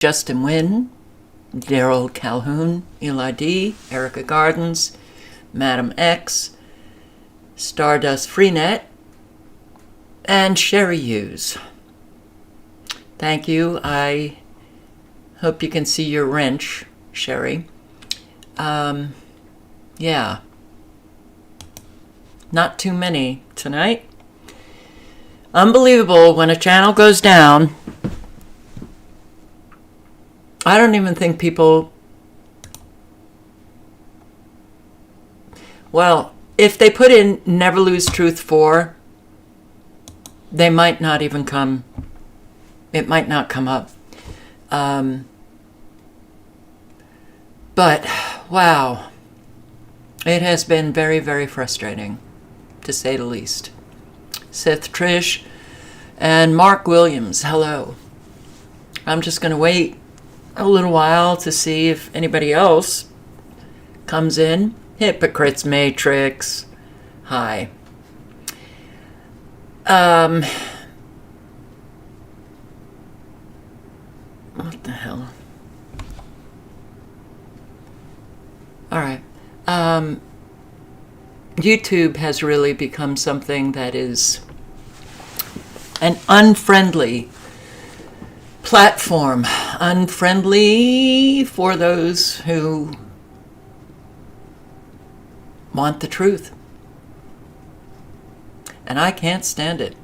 Justin Wynn, Daryl Calhoun, Eli D, Erica Gardens, Madam X, Stardust Freenet, and Sherry Hughes. Thank you. I hope you can see your wrench, Sherry. Yeah. Not too many tonight. Unbelievable when a channel goes down. I don't even think people... Well, if they put in Never Lose Truth 4, they might not even come... It might not come up. But, wow. It has been very, very frustrating, to say the least. Seth Trish and Mark Williams, hello. I'm just going to wait a little while to see if anybody else comes in. Hypocrites Matrix, hi. What the hell? All right. YouTube has really become something that is an unfriendly platform. Unfriendly for those who want the truth. And I can't stand it.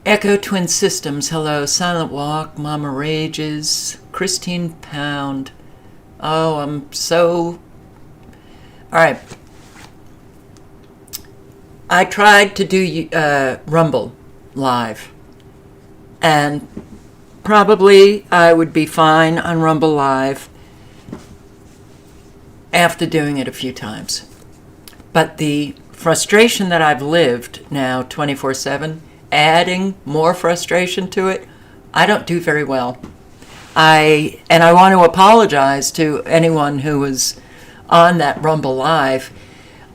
Echo Twin Systems, hello. Silent Walk, Mama Rages, Christine Pound. Oh, I'm so... All right. I tried to do Rumble live. And probably I would be fine on Rumble Live after doing it a few times. But the frustration that I've lived now 24/7, adding more frustration to it, I don't do very well. I want to apologize to anyone who was on that Rumble Live.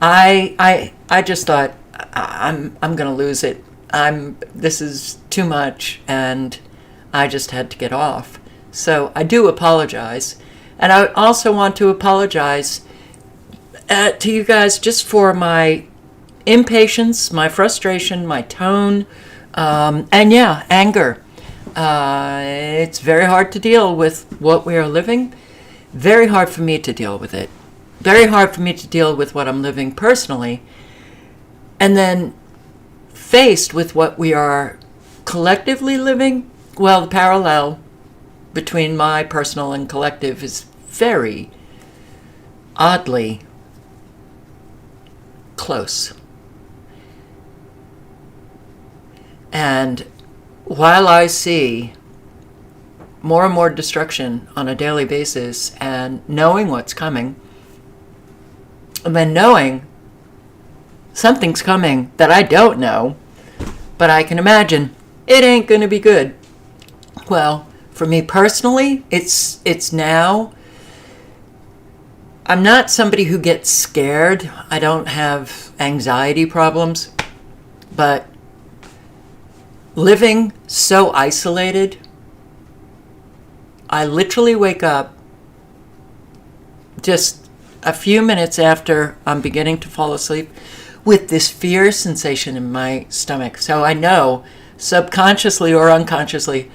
I just thought I'm going to lose it. This is too much, and I just had to get off. So I do apologize. And I also want to apologize to you guys just for my impatience, my frustration, my tone, and yeah, anger. It's very hard to deal with what we are living. Very hard for me to deal with it. Very hard for me to deal with what I'm living personally. And then faced with what we are collectively living, well, the parallel between my personal and collective is very oddly close. And while I see more and more destruction on a daily basis and knowing what's coming, and then knowing something's coming that I don't know, but I can imagine it ain't going to be good. Well, for me personally, it's now, I'm not somebody who gets scared. I don't have anxiety problems, but living so isolated, I literally wake up just a few minutes after I'm beginning to fall asleep with this fear sensation in my stomach. So I know, subconsciously or unconsciously,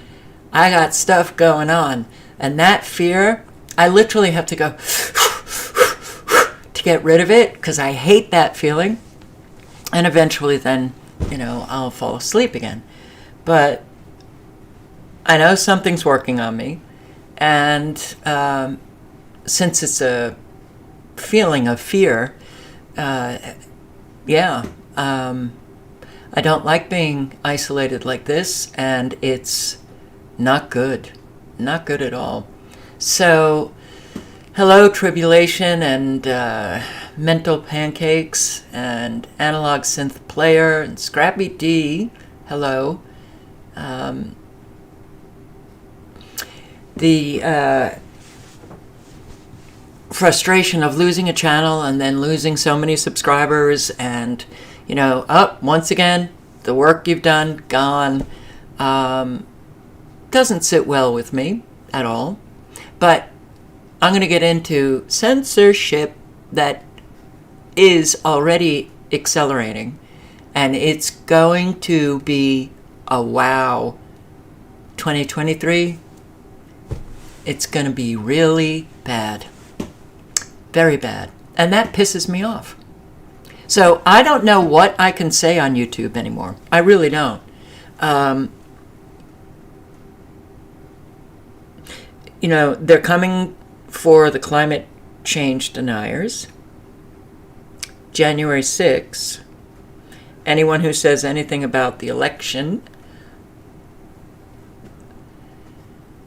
I got stuff going on. And that fear, I literally have to go to get rid of it, because I hate that feeling. And eventually then, I'll fall asleep again. But I know something's working on me. And since it's a feeling of fear, I don't like being isolated like this, and it's not good. Not good at all. So, hello, Tribulation, and Mental Pancakes, and Analog Synth Player, and Scrappy D, hello. The frustration of losing a channel and then losing so many subscribers, and once again, the work you've done gone. Doesn't sit well with me at all. But I'm going to get into censorship that is already accelerating. And it's going to be a wow. 2023, it's going to be really bad. Very bad. And that pisses me off. So I don't know what I can say on YouTube anymore. I really don't. They're coming for the climate change deniers. January 6th. Anyone who says anything about the election.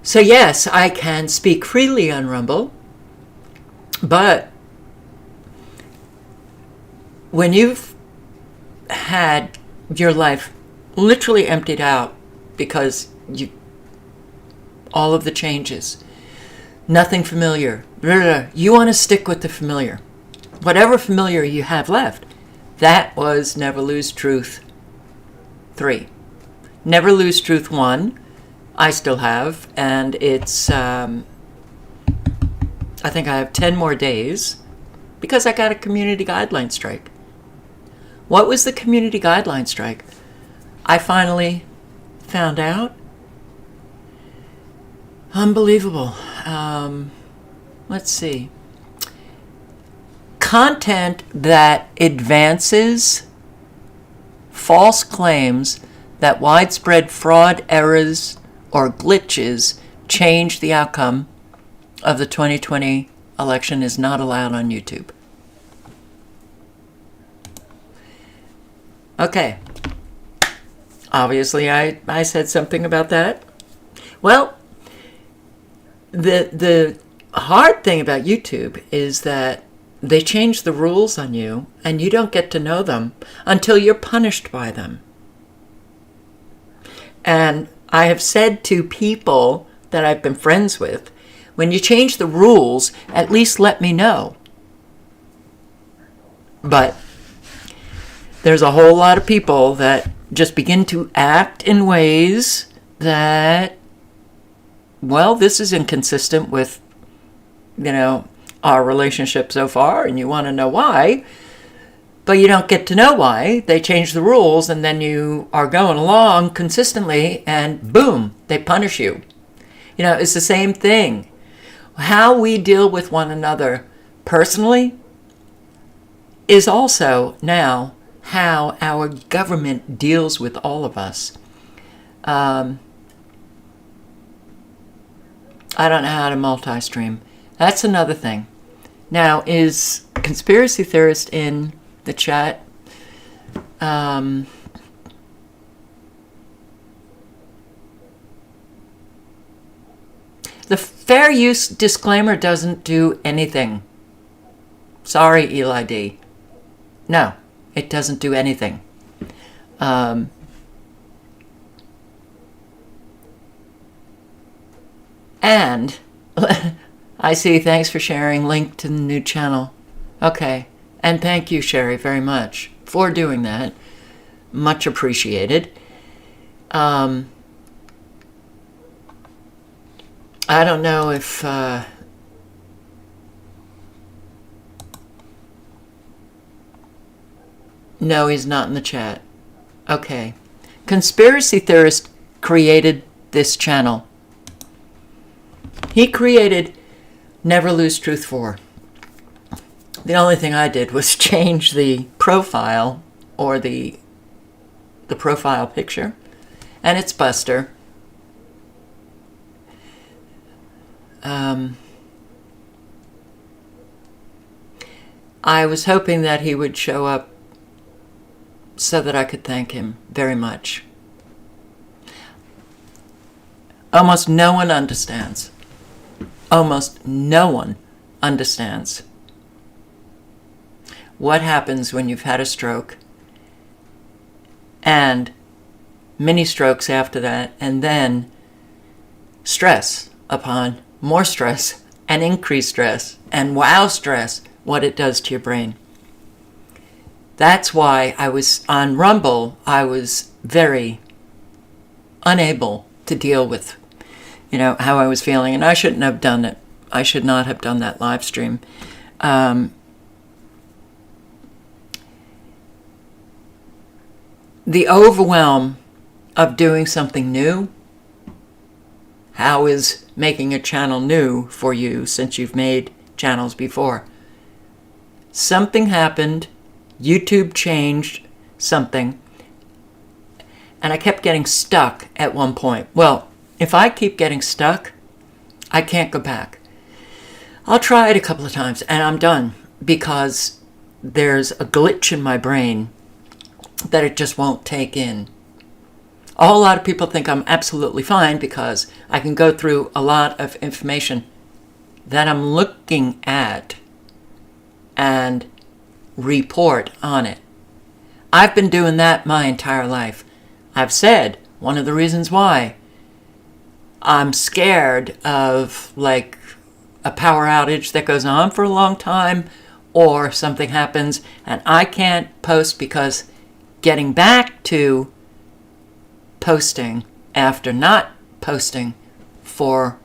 So yes, I can speak freely on Rumble. But when you've had your life literally emptied out because all of the changes, nothing familiar, you want to stick with the familiar. Whatever familiar you have left, that was Never Lose Truth 3. Never Lose Truth 1, I still have, and it's, I think I have 10 more days because I got a community guideline strike. What was the community guideline strike? I finally found out. Unbelievable. Let's see. Content that advances false claims that widespread fraud, errors, or glitches change the outcome of the 2020 election is not allowed on YouTube. Okay. Obviously, I said something about that. Well, the hard thing about YouTube is that they change the rules on you, and you don't get to know them until you're punished by them. And I have said to people that I've been friends with, when you change the rules, at least let me know. But there's a whole lot of people that just begin to act in ways that, well, this is inconsistent with, our relationship so far, and you want to know why, but you don't get to know why. They change the rules, and then you are going along consistently, and boom, they punish you. It's the same thing. How we deal with one another personally is also now how our government deals with all of us. I don't know how to multi-stream. That's another thing. Now, is conspiracy theorist in the chat? The fair use disclaimer doesn't do anything. Sorry, Eli D. No, it doesn't do anything. And I see, thanks for sharing, link to the new channel. Okay, and thank you, Sherry, very much for doing that. Much appreciated. I don't know if no, he's not in the chat. Okay. Conspiracy theorist created this channel. He created Never Lose Truth 4. The only thing I did was change the profile or the profile picture, and it's Buster. I was hoping that he would show up so that I could thank him very much. Almost no one understands. Almost no one understands what happens when you've had a stroke and many strokes after that, and then stress upon more stress and increased stress and wow stress, what it does to your brain. That's why I was on Rumble. I was very unable to deal with how I was feeling, and I shouldn't have done it. I should not have done that live stream. The overwhelm of doing something new. How is making a channel new for you since you've made channels before? Something happened, YouTube changed something, and I kept getting stuck at one point. Well, if I keep getting stuck, I can't go back. I'll try it a couple of times and I'm done, because there's a glitch in my brain that it just won't take in. A whole lot of people think I'm absolutely fine because I can go through a lot of information that I'm looking at and report on it. I've been doing that my entire life. I've said one of the reasons why I'm scared of like a power outage that goes on for a long time, or something happens and I can't post, because getting back to posting after not posting for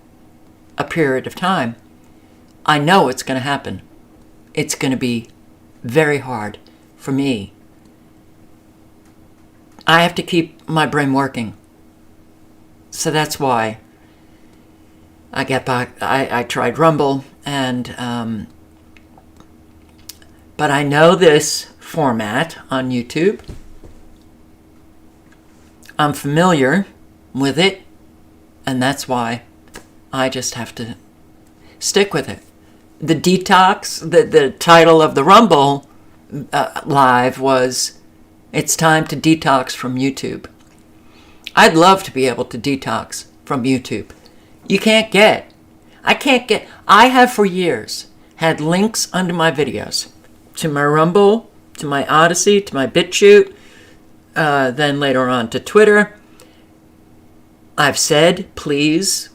a period of time, I know it's going to happen. It's going to be very hard for me. I have to keep my brain working. So that's why I get back. I tried Rumble, and but I know this format on YouTube. I'm familiar with it, and that's why I just have to stick with it. The detox, the title of the Rumble live was, "It's time to detox from YouTube." I'd love to be able to detox from YouTube. I have for years had links under my videos to my Rumble, to my Odyssey, to my BitChute, then later on to Twitter. I've said, please,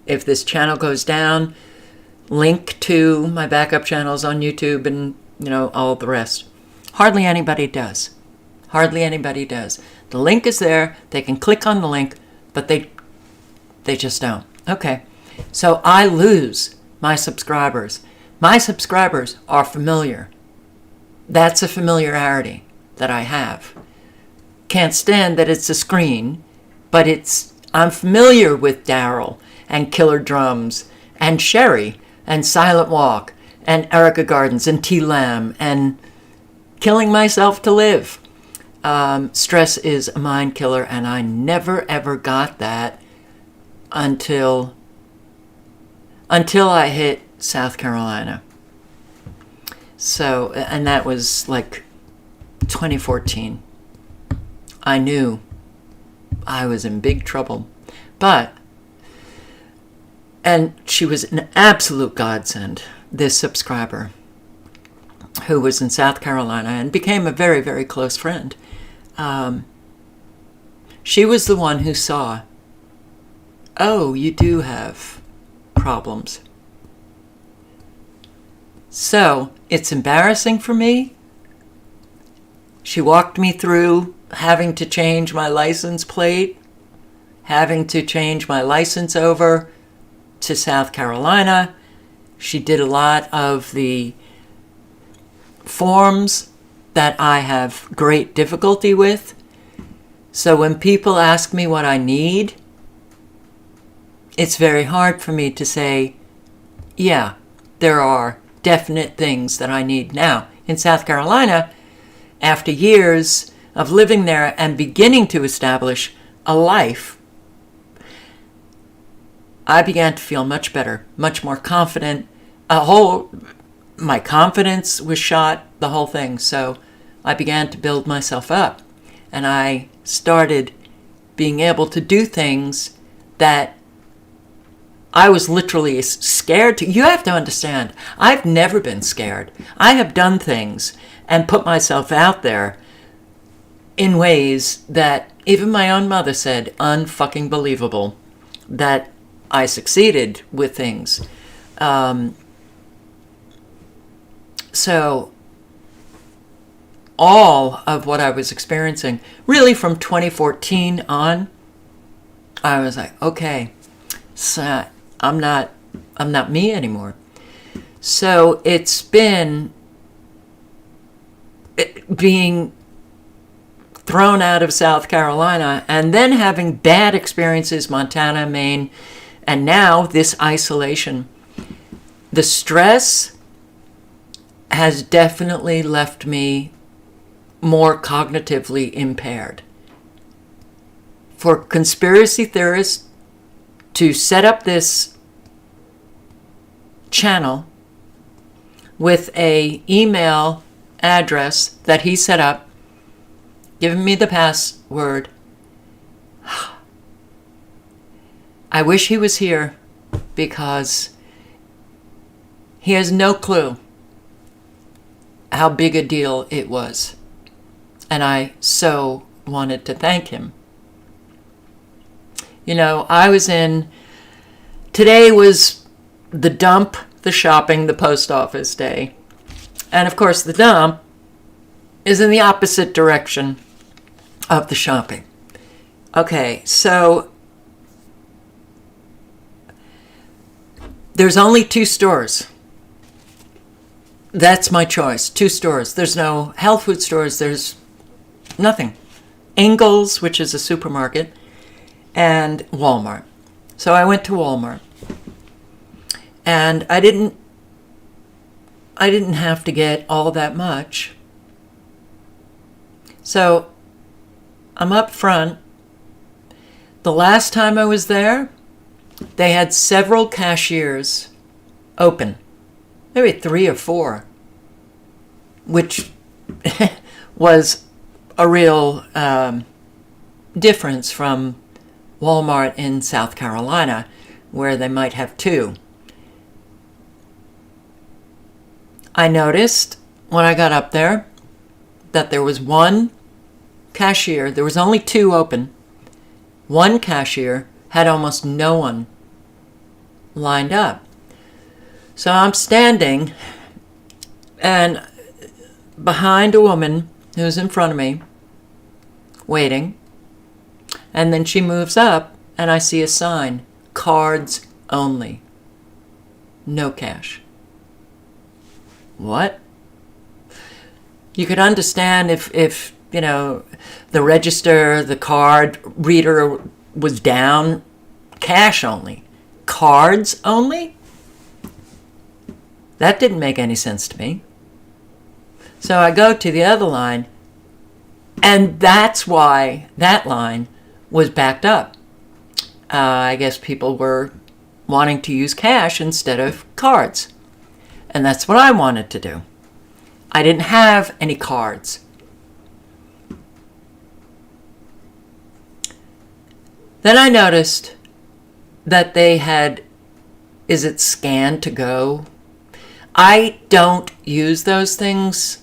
if this channel goes down, link to my backup channels on YouTube and, all the rest. Hardly anybody does. Hardly anybody does. The link is there. They can click on the link, but they just don't. Okay. So I lose my subscribers. My subscribers are familiar. That's a familiarity that I have. Can't stand that it's a screen, but I'm familiar with Daryl and Killer Drums and Sherry and Silent Walk and Erica Gardens and T. Lamb and Killing Myself to Live. Stress is a mind killer, and I never ever got that until I hit South Carolina. So, and that was like 2014. I knew I was in big trouble. And she was an absolute godsend, this subscriber, who was in South Carolina and became a very, very close friend. She was the one who saw, oh, you do have problems. So it's embarrassing for me. She walked me through having to change my license plate, having to change my license over to South Carolina. She did a lot of the forms that I have great difficulty with. So when people ask me what I need, it's very hard for me to say, yeah, there are definite things that I need. Now, in South Carolina, after years of living there and beginning to establish a life, I began to feel much better, much more confident. My confidence was shot, the whole thing. So I began to build myself up, and I started being able to do things that I was literally scared to. You have to understand, I've never been scared. I have done things and put myself out there in ways that even my own mother said, unfucking believable, that I succeeded with things. So all of what I was experiencing, really from 2014 on, I was like, okay, so I'm not me anymore. So it's been being thrown out of South Carolina and then having bad experiences, Montana, Maine, and now this isolation. The stress has definitely left me more cognitively impaired. For conspiracy theorists to set up this channel with a email address that he set up, giving me the password, I wish he was here, because he has no clue how big a deal it was. And I so wanted to thank him. You know, today was the dump, the shopping, the post office day. And of course, the dump is in the opposite direction of the shopping. Okay, so there's only 2 stores. That's my choice, 2 stores. There's no health food stores, there's nothing. Ingles, which is a supermarket, and Walmart. So I went to Walmart. And I didn't have to get all that much. So I'm up front. The last time I was there, they had several cashiers open. Maybe 3 or 4. Which was a real difference from Walmart in South Carolina, where they might have 2. I noticed when I got up there that there was one cashier. There was only 2 open. One cashier had almost no one lined up. So I'm standing and behind a woman who's in front of me, waiting. And then she moves up and I see a sign, cards only, no cash. What? You could understand if you know, the register, the card reader was down, cash only. Cards only? That didn't make any sense to me. So I go to the other line, and that's why that line was backed up. I guess people were wanting to use cash instead of cards. And that's what I wanted to do. I didn't have any cards. Then I noticed that they had, is it Scan to Go? I don't use those things.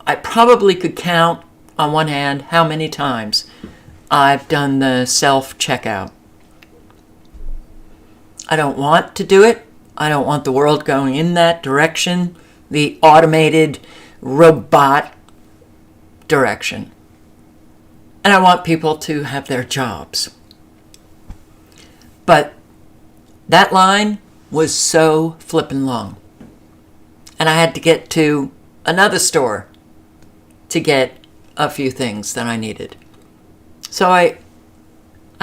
I probably could count on one hand how many times I've done the self-checkout. I don't want to do it. I don't want the world going in that direction, the automated robot direction. And I want people to have their jobs. But that line was so flippin' long. And I had to get to another store to get a few things that I needed. So I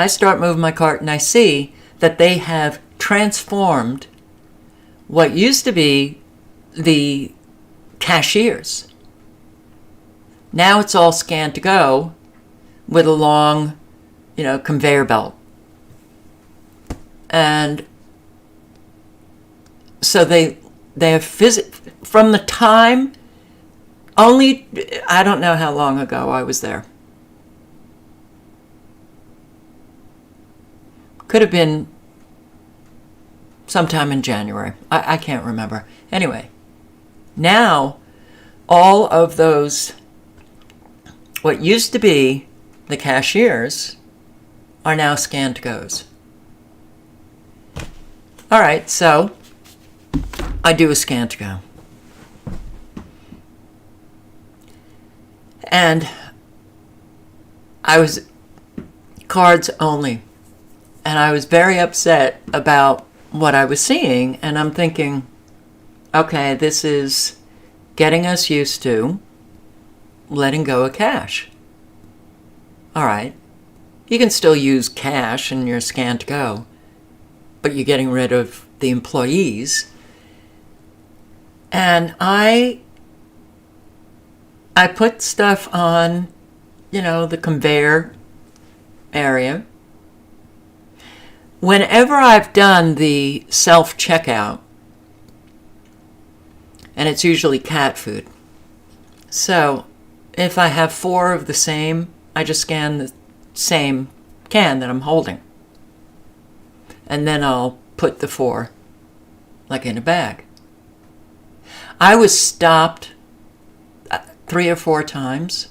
start moving my cart and I see that they have transformed what used to be the cashiers. Now it's all Scan to Go with a long, conveyor belt. And so they have from the time, only, I don't know how long ago I was there. Could have been sometime in January. I can't remember. Anyway, now all of those, what used to be the cashiers, are now Scan to Go's. All right, so I do a Scan to Go. And I was cards only. And I was very upset about what I was seeing. And I'm thinking, okay, this is getting us used to letting go of cash. All right. You can still use cash in your Scan to Go, but you're getting rid of the employees. And I put stuff on, the conveyor area. Whenever I've done the self-checkout, and it's usually cat food. So if I have 4 of the same, I just scan the same can that I'm holding. And then I'll put the 4 like in a bag. I was stopped 3 or 4 times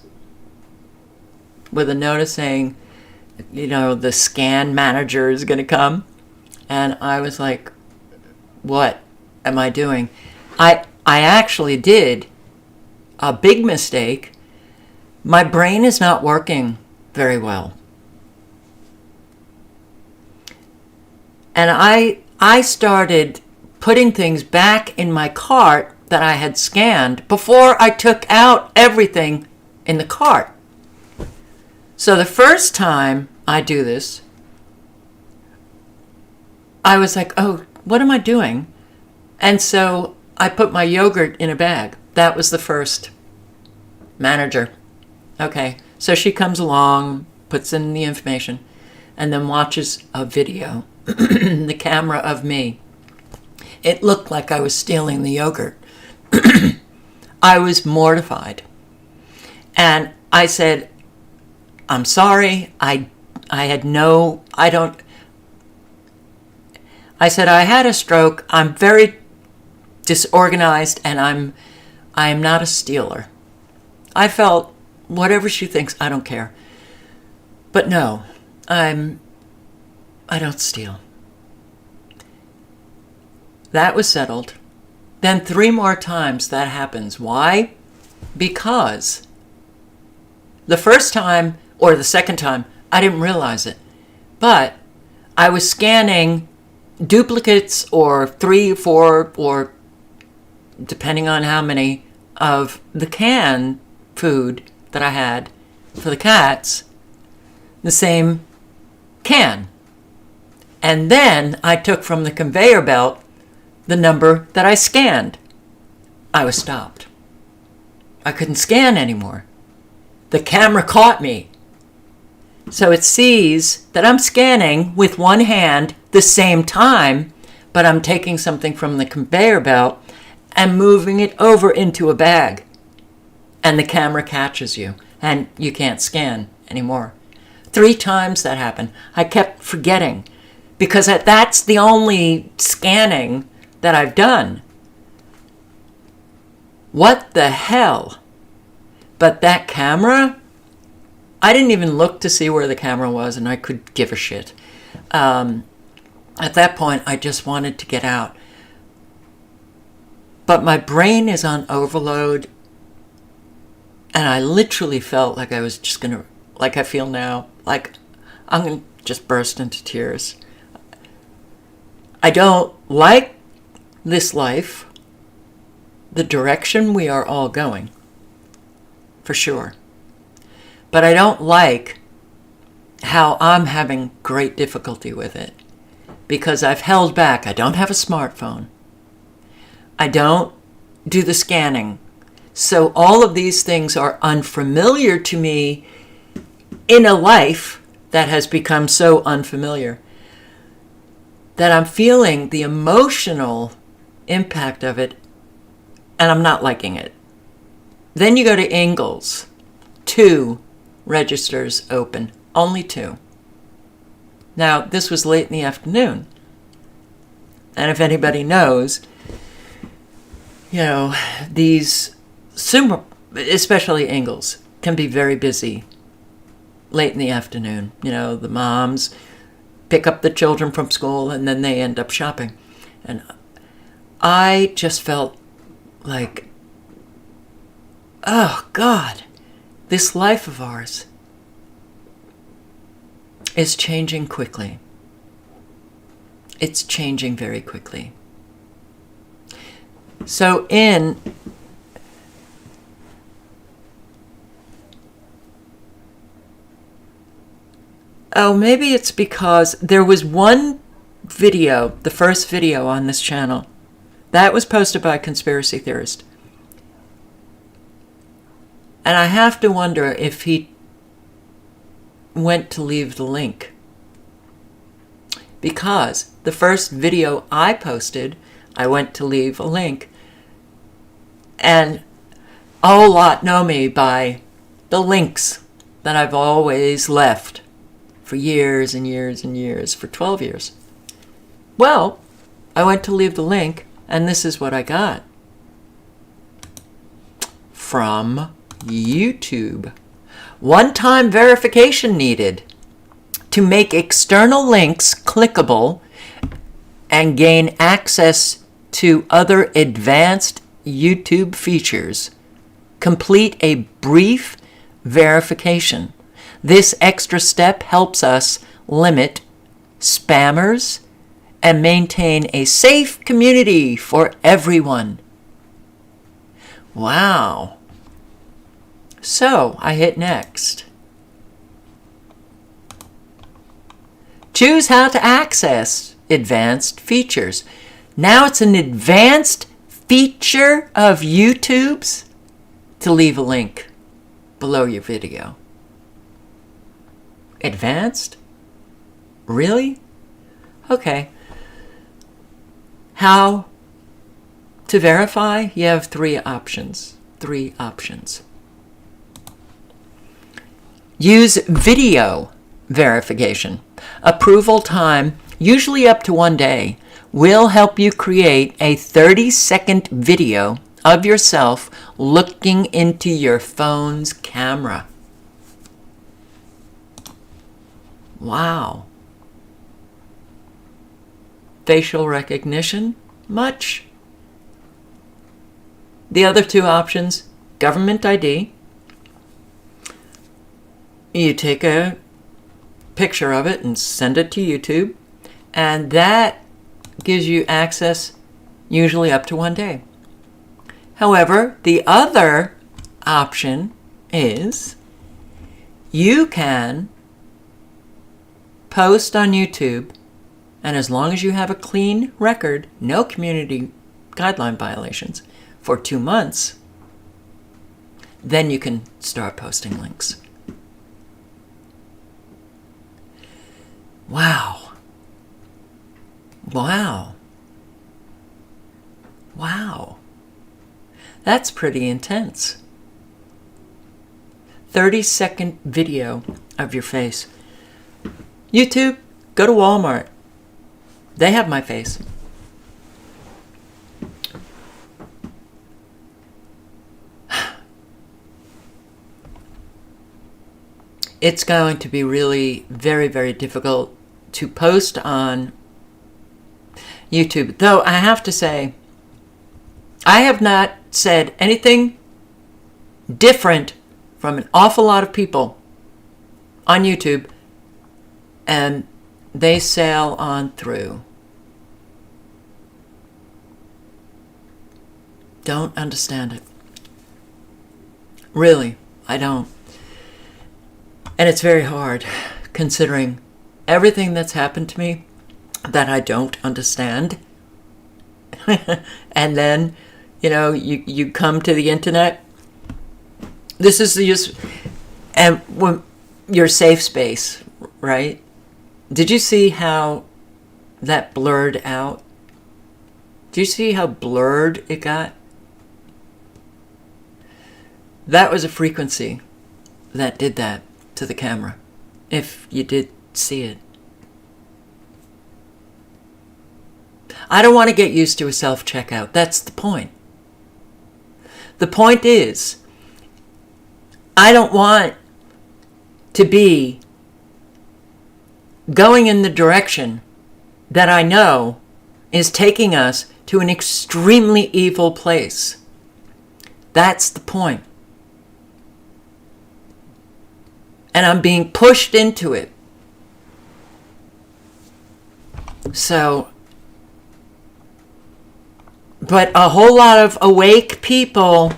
with a notice saying, the scan manager is going to come. And I was like, what am I doing? I actually did a big mistake. My brain is not working very well. And I started putting things back in my cart that I had scanned before I took out everything in the cart. So the first time I do this, I was like, oh, what am I doing? And so I put my yogurt in a bag. That was the first manager. Okay, so she comes along, puts in the information, and then watches a video, the camera of me. It looked like I was stealing the yogurt. I was mortified. And I said, I'm sorry, I said, I had a stroke, I'm very disorganized, and I am not a stealer. I felt, whatever she thinks, I don't care. But no, I don't steal. That was settled. Then 3 more times that happens. Why? Because the first time or the second time, I didn't realize it. But I was scanning duplicates or 3, 4, or depending on how many of the canned food that I had for the cats, the same can. And then I took from the conveyor belt the number that I scanned. I was stopped. I couldn't scan anymore. The camera caught me. So it sees that I'm scanning with one hand the same time, but I'm taking something from the conveyor belt and moving it over into a bag. And the camera catches you, and you can't scan anymore. 3 times that happened. I kept forgetting, because that's the only scanning that I've done. What the hell? But that camera, I didn't even look to see where the camera was, and I could give a shit. At that point, I just wanted to get out. But my brain is on overload, and I literally felt like I was just going to, like I feel now, like I'm going to just burst into tears. I don't like this life, the direction we are all going, for sure. But I don't like how I'm having great difficulty with it, because I've held back. I don't have a smartphone. I don't do the scanning. So all of these things are unfamiliar to me in a life that has become so unfamiliar that I'm feeling the emotional impact of it, and I'm not liking it. Then you go to Ingalls. 2 registers open. Only 2. Now, this was late in the afternoon. And if anybody knows, these, especially Ingalls, can be very busy late in the afternoon. The moms pick up the children from school, and then they end up shopping. And I just felt like, oh God, this life of ours is changing quickly. It's changing very quickly. So maybe it's because there was one video, the first video on this channel, that was posted by a conspiracy theorist. And I have to wonder if he went to leave the link. Because the first video I posted, I went to leave a link. And a whole lot know me by the links that I've always left for years and years and years, for 12 years. Well, I went to leave the link, and this is what I got. From YouTube. One-time verification needed to make external links clickable and gain access to other advanced YouTube features. Complete a brief verification. This extra step helps us limit spammers and maintain a safe community for everyone. Wow. So I hit next. Choose how to access advanced features. Now it's an advanced feature of YouTube's to leave a link below your video. Advanced? Really? Okay. How to verify? You have three options. Use video verification. Approval time, usually up to 1 day, will help you create a 30-second video of yourself looking into your phone's camera. Wow. Facial recognition, much. The other two options, government ID. You take a picture of it and send it to YouTube, and that gives you access usually up to 1 day. However, the other option is you can post on YouTube, and as long as you have a clean record, no community guideline violations, for 2 months, then you can start posting links. Wow. Wow. Wow. That's pretty intense. 30-second video of your face. YouTube, go to Walmart. They have my face. It's going to be really very, very difficult to post on YouTube. Though I have to say, I have not said anything different from an awful lot of people on YouTube, and they sail on through. Don't understand it. Really, I don't. And it's very hard, considering everything that's happened to me that I don't understand. And then, you come to the internet. This is your safe space, right? Did you see how that blurred out? Do you see how blurred it got? That was a frequency that did that to the camera, if you did see it. I don't want to get used to a self-checkout. That's the point. The point is, I don't want to be going in the direction that I know is taking us to an extremely evil place. That's the point. And I'm being pushed into it. So, but a whole lot of awake people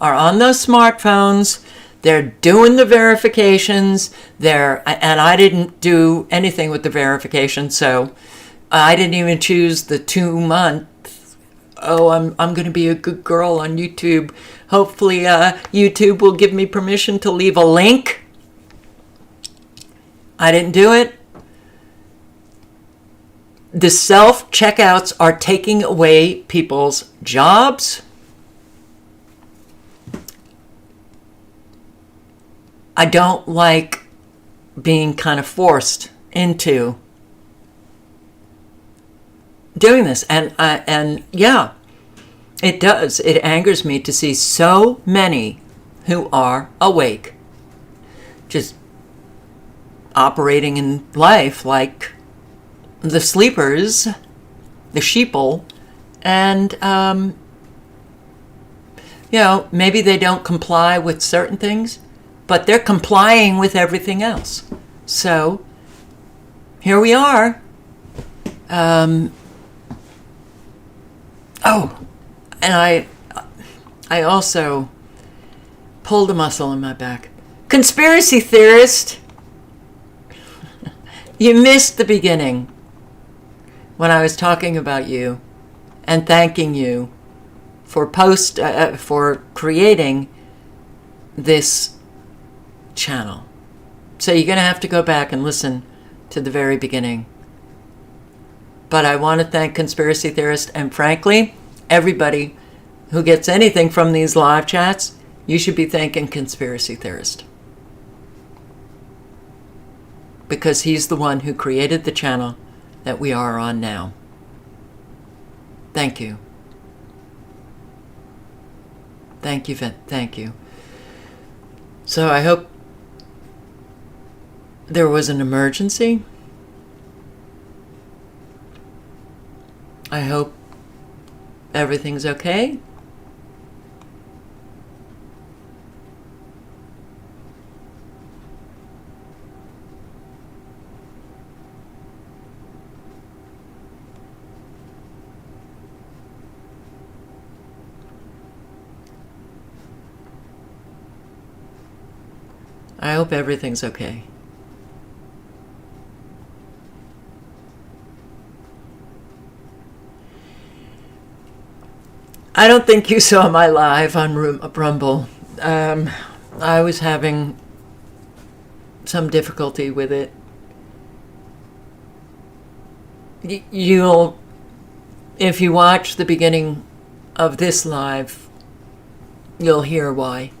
are on those smartphones. They're doing the verifications. And I didn't do anything with the verification, so I didn't even choose the 2-month. Oh, I'm going to be a good girl on YouTube. Hopefully, YouTube will give me permission to leave a link. I didn't do it. The self-checkouts are taking away people's jobs. I don't like being kind of forced into doing this. And yeah, it does. It angers me to see so many who are awake just operating in life like the sleepers, the sheeple, and maybe they don't comply with certain things, but they're complying with everything else. So here we are. And I also pulled a muscle in my back. Conspiracy theorist, you missed the beginning when I was talking about you and thanking you for creating this channel. So you're going to have to go back and listen to the very beginning. But I want to thank Conspiracy Theorist, and frankly, everybody who gets anything from these live chats, you should be thanking Conspiracy Theorist. Because he's the one who created the channel that we are on now. Thank you. Thank you, thank you. So I hope there was an emergency. I hope everything's okay. I hope everything's okay. I don't think you saw my live on Rumble. I was having some difficulty with it. You'll, if you watch the beginning of this live, you'll hear why.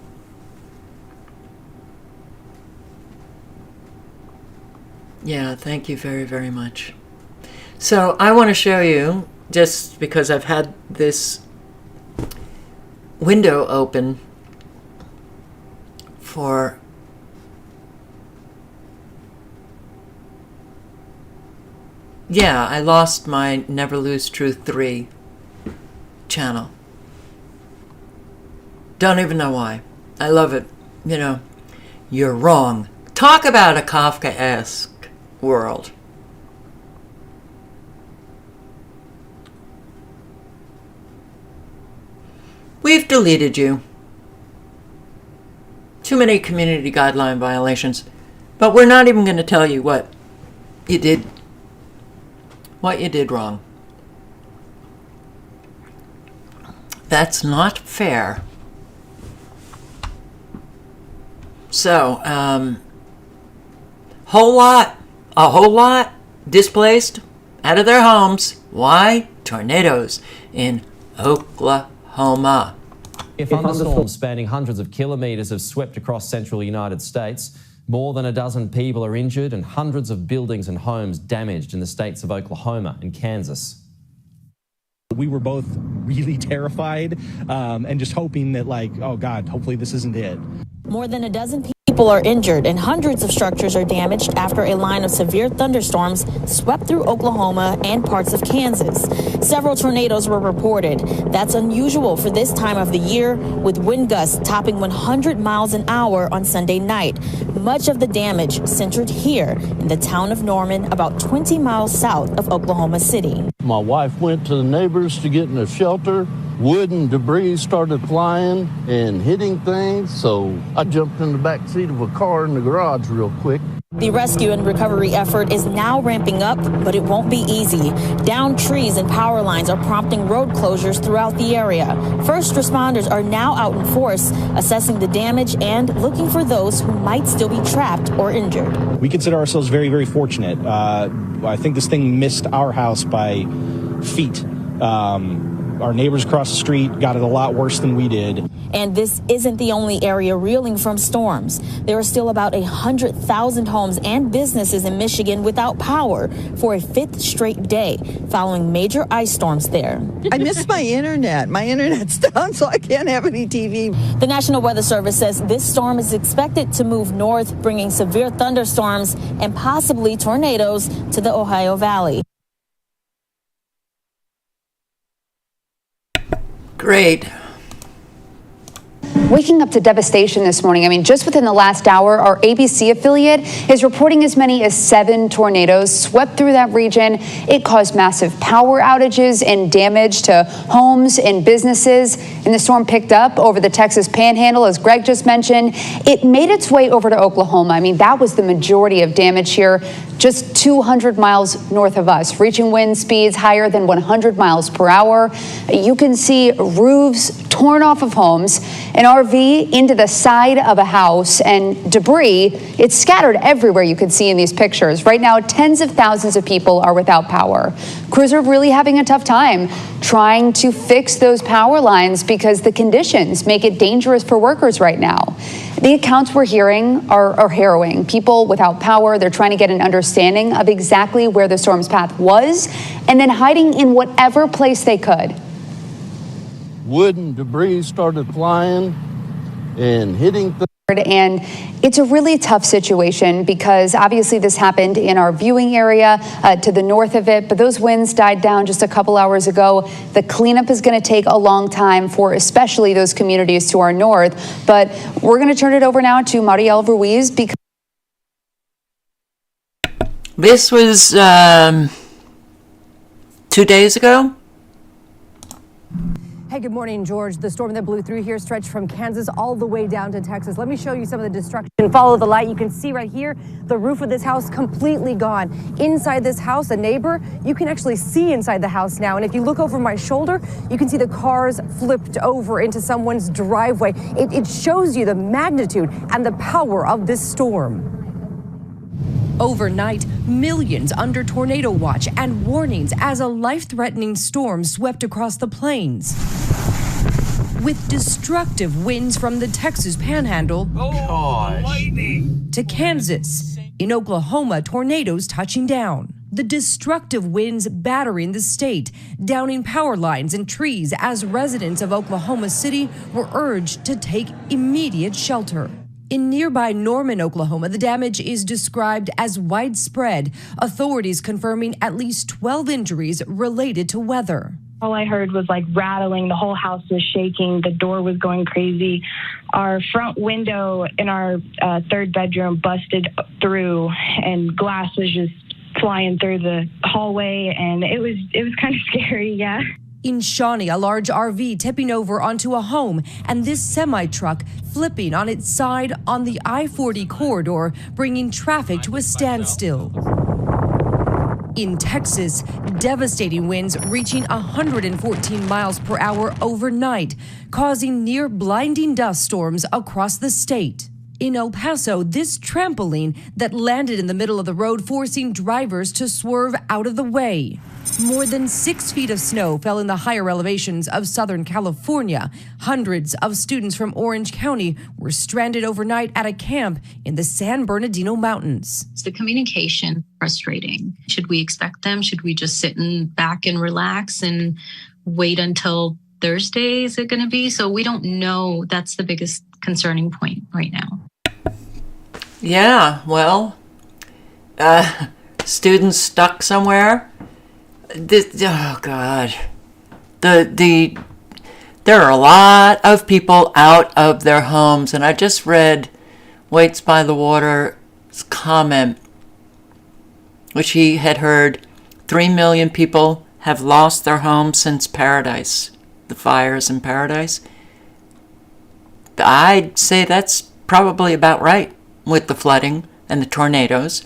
Yeah, thank you very, very much. So I want to show you, just because I've had this window open for I lost my Never Lose Truth 3 channel. Don't even know why. I love it. You're wrong. Talk about a Kafkaesque world. We've deleted you. Too many community guideline violations. But we're not even going to tell you what you did wrong. That's not fair. So, a whole lot displaced out of their homes. Why? Tornadoes in Oklahoma. If thunderstorms spanning hundreds of kilometres have swept across central United States, more than a dozen people are injured and hundreds of buildings and homes damaged in the states of Oklahoma and Kansas. We were both really terrified and just hoping that, oh God, hopefully this isn't it. More than a dozen people people are injured and hundreds of structures are damaged after a line of severe thunderstorms swept through Oklahoma and parts of Kansas. Several tornadoes were reported. That's unusual for this time of the year, with wind gusts topping 100 miles an hour on Sunday night. Much of the damage centered here in the town of Norman, about 20 miles south of Oklahoma City. My wife went to the neighbors to get in a shelter. Wood and debris started flying and hitting things, so I jumped in the back seat of a car in the garage real quick. The rescue and recovery effort is now ramping up, but it won't be easy. Downed trees and power lines are prompting road closures throughout the area. First responders are now out in force, assessing the damage and looking for those who might still be trapped or injured. We consider ourselves very, very fortunate. I think this thing missed our house by feet. Our neighbors across the street got it a lot worse than we did. And this isn't the only area reeling from storms. There are still about 100,000 homes and businesses in Michigan without power for a fifth straight day following major ice storms there. I missed my internet. My internet's down, so I can't have any TV. The National Weather Service says this storm is expected to move north, bringing severe thunderstorms and possibly tornadoes to the Ohio Valley. Great. Waking up to devastation this morning. I mean, just within the last hour, our ABC affiliate is reporting as many as 7 tornadoes swept through that region. It caused massive power outages and damage to homes and businesses. And the storm picked up over the Texas Panhandle, as Greg just mentioned. It made its way over to Oklahoma. I mean, that was the majority of damage here, just 200 miles north of us, reaching wind speeds higher than 100 miles per hour. You can see roofs torn off of homes, an RV into the side of a house, and debris. It's scattered everywhere, you could see in these pictures. Right now, tens of thousands of people are without power. Crews are really having a tough time trying to fix those power lines because the conditions make it dangerous for workers right now. The accounts we're hearing are harrowing. People without power, they're trying to get an understanding of exactly where the storm's path was and then hiding in whatever place they could. Wood and debris started flying and hitting things. And it's a really tough situation because obviously this happened in our viewing area to the north of it, but those winds died down just a couple hours ago. The cleanup is going to take a long time for especially those communities to our north, but we're going to turn it over now to Mariel Ruiz because This was 2 days ago. Hey, good morning, George. The storm that blew through here stretched from Kansas all the way down to Texas. Let me show you some of the destruction. Follow the light. You can see right here, the roof of this house completely gone. Inside this house, a neighbor, you can actually see inside the house now. And if you look over my shoulder, you can see the cars flipped over into someone's driveway. It shows you the magnitude and the power of this storm. Overnight, millions under tornado watch and warnings as a life-threatening storm swept across the plains. With destructive winds from the Texas Panhandle to Kansas. In Oklahoma, tornadoes touching down. The destructive winds battering the state, downing power lines and trees as residents of Oklahoma City were urged to take immediate shelter. In nearby Norman, Oklahoma, the damage is described as widespread, authorities confirming at least 12 injuries related to weather. All I heard was like rattling. The whole house was shaking. The door was going crazy. Our front window in our third bedroom busted through, and glass was just flying through the hallway, and it was kind of scary, yeah. In Shawnee, a large RV tipping over onto a home, and this semi-truck flipping on its side on the I-40 corridor, bringing traffic to a standstill. In Texas, devastating winds reaching 114 miles per hour overnight, causing near blinding dust storms across the state. In El Paso, this trampoline that landed in the middle of the road, forcing drivers to swerve out of the way. More than 6 feet of snow fell in the higher elevations of Southern California. Hundreds of students from Orange County were stranded overnight at a camp in the San Bernardino Mountains. The communication frustrating. Should we expect them? Should we just sit back and relax and wait until Thursday? Is it going to be? So we don't know. That's the biggest concerning point right now. Yeah, well, students stuck somewhere. Oh God, there are a lot of people out of their homes, and I just read Waits by the Water's comment, which he had heard 3 million people have lost their homes since Paradise, the fires in Paradise. I'd say that's probably about right with the flooding and the tornadoes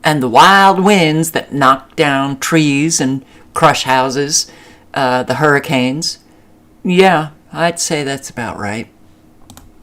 and the wild winds that knock down trees and crush houses, the hurricanes. Yeah, I'd say that's about right.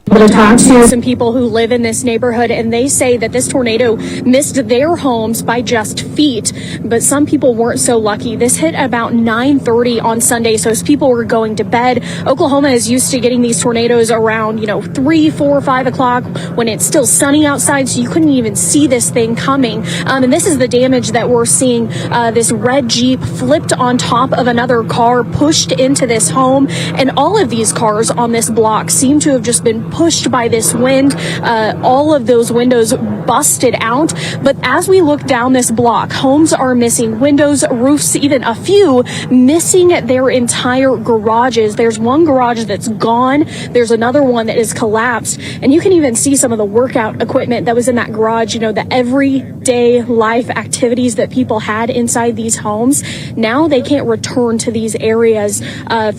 Able to talk to some people who live in this neighborhood, and they say that this tornado missed their homes by just feet, but some people weren't so lucky. This hit about 9:30 on Sunday, so as people were going to bed. Oklahoma is used to getting these tornadoes around 3, 4, 5 o'clock when it's still sunny outside, so you couldn't even see this thing coming. And this is the damage that we're seeing. This red Jeep flipped on top of another car, pushed into this home, and all of these cars on this block seem to have just been pushed by this wind. All of those windows busted out. But as we look down this block, homes are missing windows, roofs, even a few missing their entire garages. There's one garage that's gone. There's another one that is collapsed. And you can even see some of the workout equipment that was in that garage, the everyday life activities that people had inside these homes. Now they can't return to these areas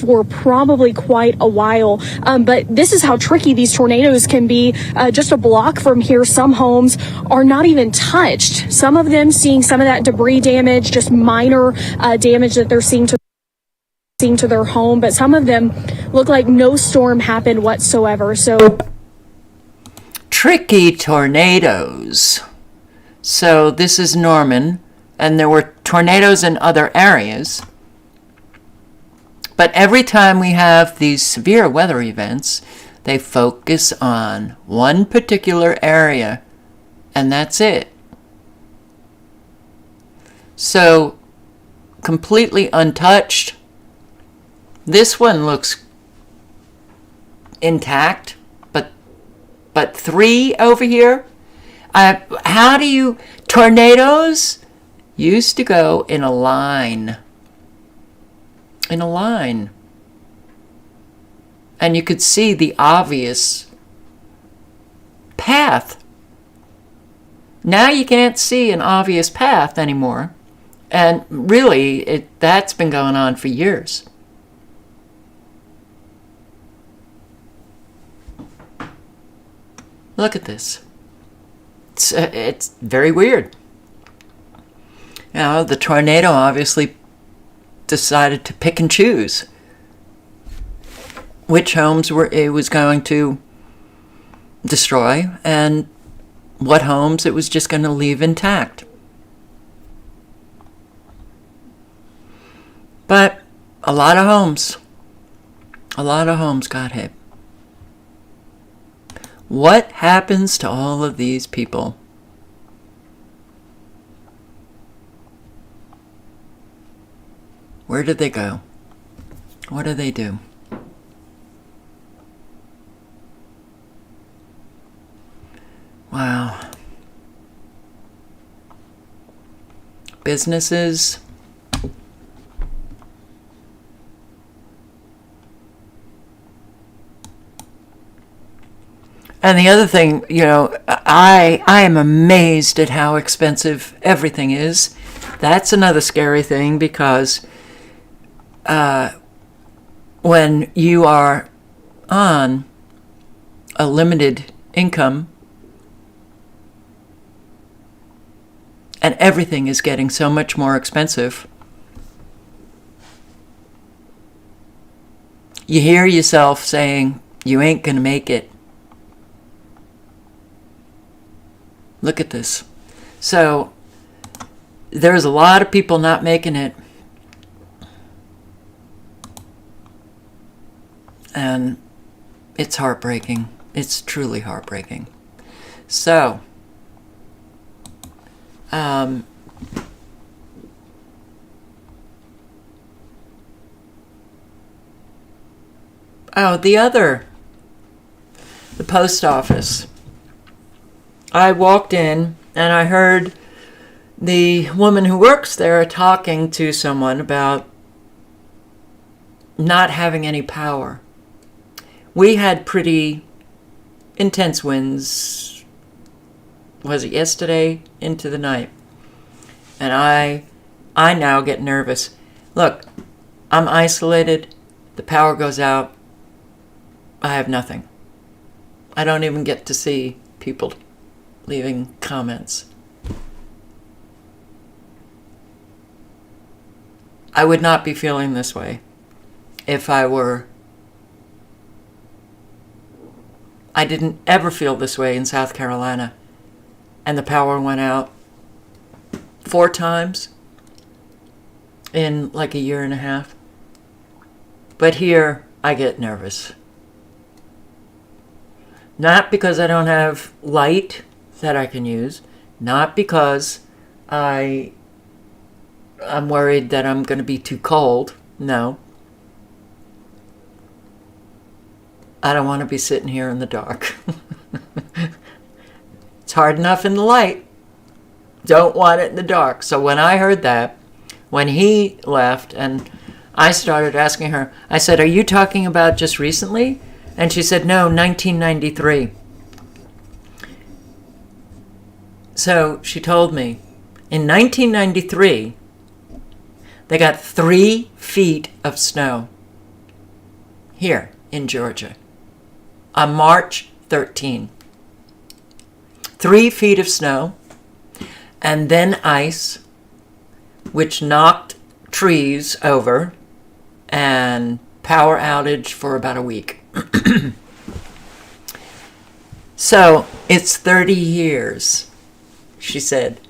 for probably quite a while. But this is how tricky these tornadoes can be. Just a block from here, some homes are not even touched. Some of them seeing some of that debris damage, just minor damage that they're seeing to their home, but some of them look like no storm happened whatsoever. So tricky tornadoes. So this is Norman, and there were tornadoes in other areas. But every time we have these severe weather events, they focus on one particular area, and that's it. So, completely untouched. This one looks intact, but 3 over here? Tornadoes used to go in a line. In a line. And you could see the obvious path. Now you can't see an obvious path anymore. And really, that's been going on for years. Look at this. It's very weird. The tornado obviously decided to pick and choose which homes it was going to destroy and what homes it was just going to leave intact. But a lot of homes got hit. What happens to all of these people? Where did they go? What do they do? Wow. Businesses. And the other thing, I am amazed at how expensive everything is. That's another scary thing because when you are on a limited income and everything is getting so much more expensive, you hear yourself saying, you ain't gonna make it. Look at this. So there's a lot of people not making it. And it's heartbreaking. It's truly heartbreaking. So, the post office. I walked in and I heard the woman who works there talking to someone about not having any power. We had pretty intense winds, was it yesterday, into the night. And I now get nervous. Look, I'm isolated. The power goes out. I have nothing. I don't even get to see people leaving comments. I would not be feeling this way if I didn't ever feel this way in South Carolina. And the power went out 4 times in like a year and a half. But here, I get nervous. Not because I don't have light that I can use. Not because I'm worried that I'm going to be too cold. No. I don't want to be sitting here in the dark. It's hard enough in the light. Don't want it in the dark. So when I heard that, when he left and I started asking her, I said, "Are you talking about just recently?" And she said, "No, 1993. So she told me, in 1993, they got 3 feet of snow here in Georgia on March 13. 3 feet of snow, and then ice, which knocked trees over, and power outage for about a week. So it's 30 years, she said.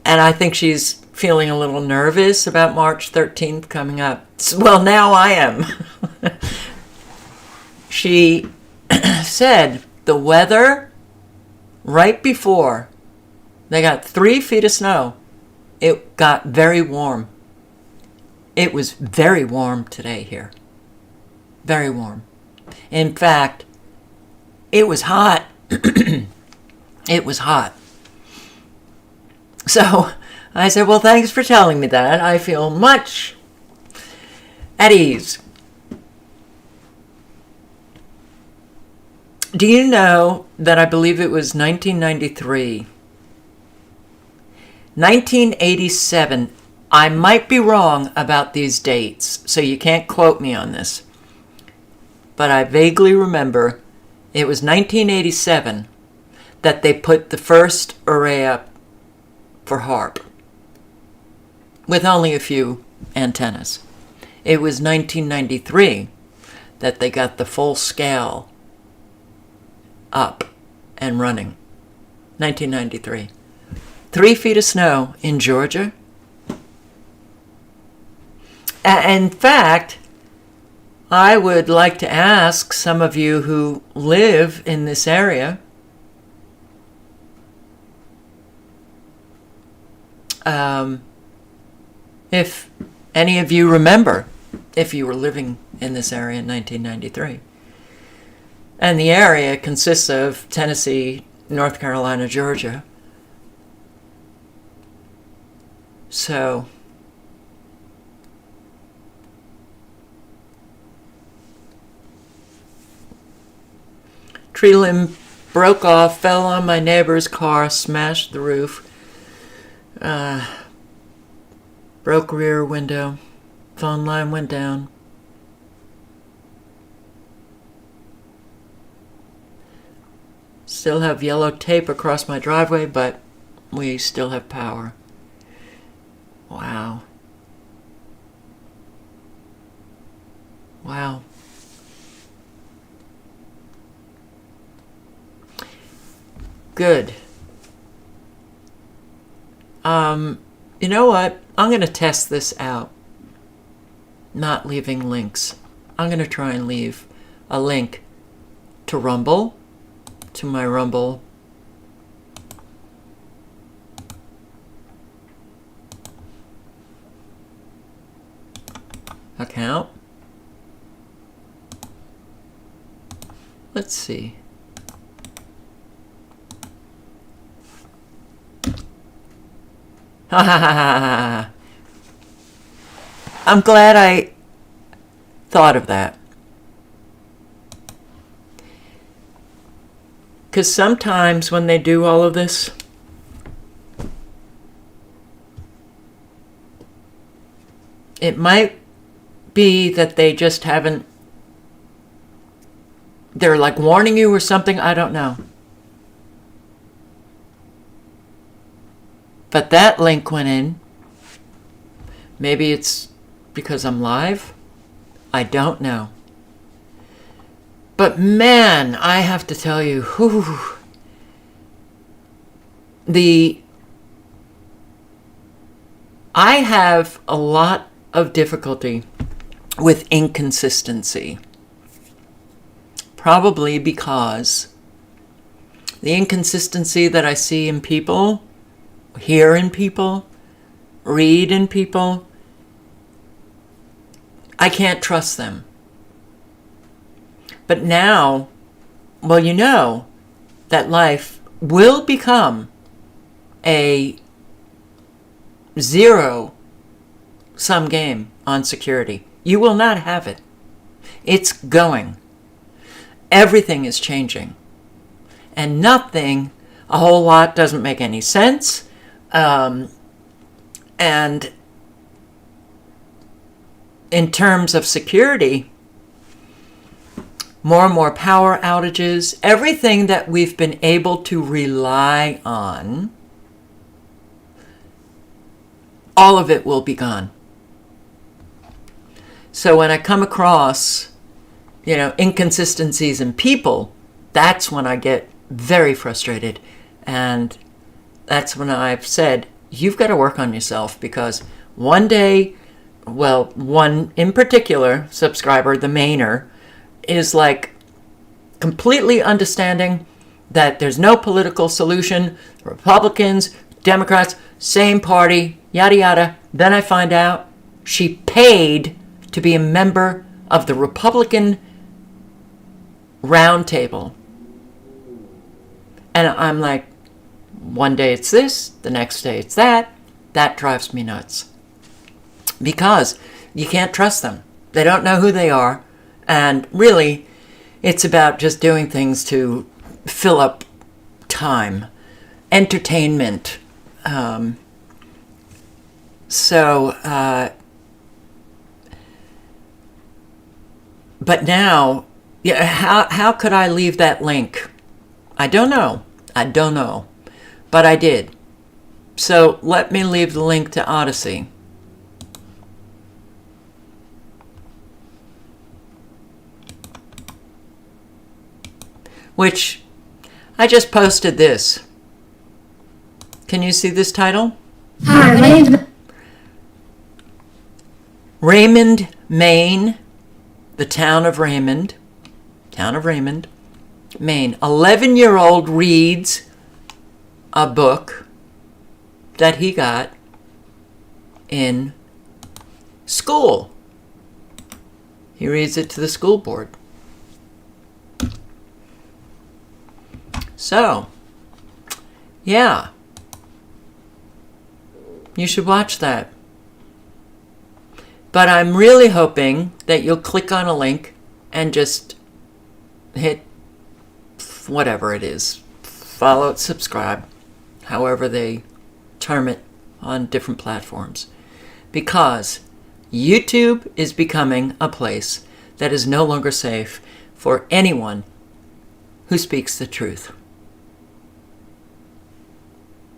And I think she's feeling a little nervous about March 13th coming up. Well, now I am. She said the weather right before they got 3 feet of snow, it got very warm. It was very warm today here. Very warm. In fact, it was hot. It was hot. So I said, well, thanks for telling me that. I feel much at ease. Do you know that I believe it was 1993? 1987. I might be wrong about these dates, so you can't quote me on this. But I vaguely remember it was 1987 that they put the first array up for HARP with only a few antennas. It was 1993 that they got the full scale up and running. 1993. 3 feet of snow in Georgia. In fact, I would like to ask some of you who live in this area if any of you remember if you were living in this area in 1993. And the area consists of Tennessee, North Carolina, Georgia. So tree limb broke off, fell on my neighbor's car, smashed the roof, broke rear window, phone line went down. Still have yellow tape across my driveway, but we still have power. Wow. Wow. Good. You know what? I'm going to test this out. Not leaving links. I'm going to try and leave a link to Rumble, to my Rumble account. Let's see. Ha ha ha ha ha. I'm glad I thought of that. Because sometimes when they do all of this, it might be that they just haven't, they're like warning you or something, I don't know. But that link went in. Maybe it's because I'm live. I don't know. But man, I have to tell you, I have a lot of difficulty with inconsistency. Probably because the inconsistency that I see in people, hear in people, read in people, I can't trust them. But now, well, you know that life will become a zero-sum game on security. You will not have it. It's going. Everything is changing. And nothing, a whole lot, doesn't make any sense. And in terms of security, more and more power outages, everything that we've been able to rely on, all of it will be gone. So when I come across, inconsistencies in people, that's when I get very frustrated. And that's when I've said, you've got to work on yourself, because one day, well, one in particular subscriber, the mainer, is like completely understanding that there's no political solution. Republicans, Democrats, same party, yada yada. Then I find out she paid to be a member of the Republican Roundtable. And I'm like, one day it's this, the next day it's that. That drives me nuts. Because you can't trust them. They don't know who they are. And really, it's about just doing things to fill up time, entertainment. But now, how could I leave that link? I don't know. But I did. So let me leave the link to Odyssey. Which, I just posted this. Can you see this title? Hi, my name's Raymond, Maine, the town of Raymond, Maine. 11-year-old reads a book that he got in school. He reads it to the school board. So, yeah, you should watch that. But I'm really hoping that you'll click on a link and just hit whatever it is. Follow, subscribe, however they term it on different platforms. Because YouTube is becoming a place that is no longer safe for anyone who speaks the truth.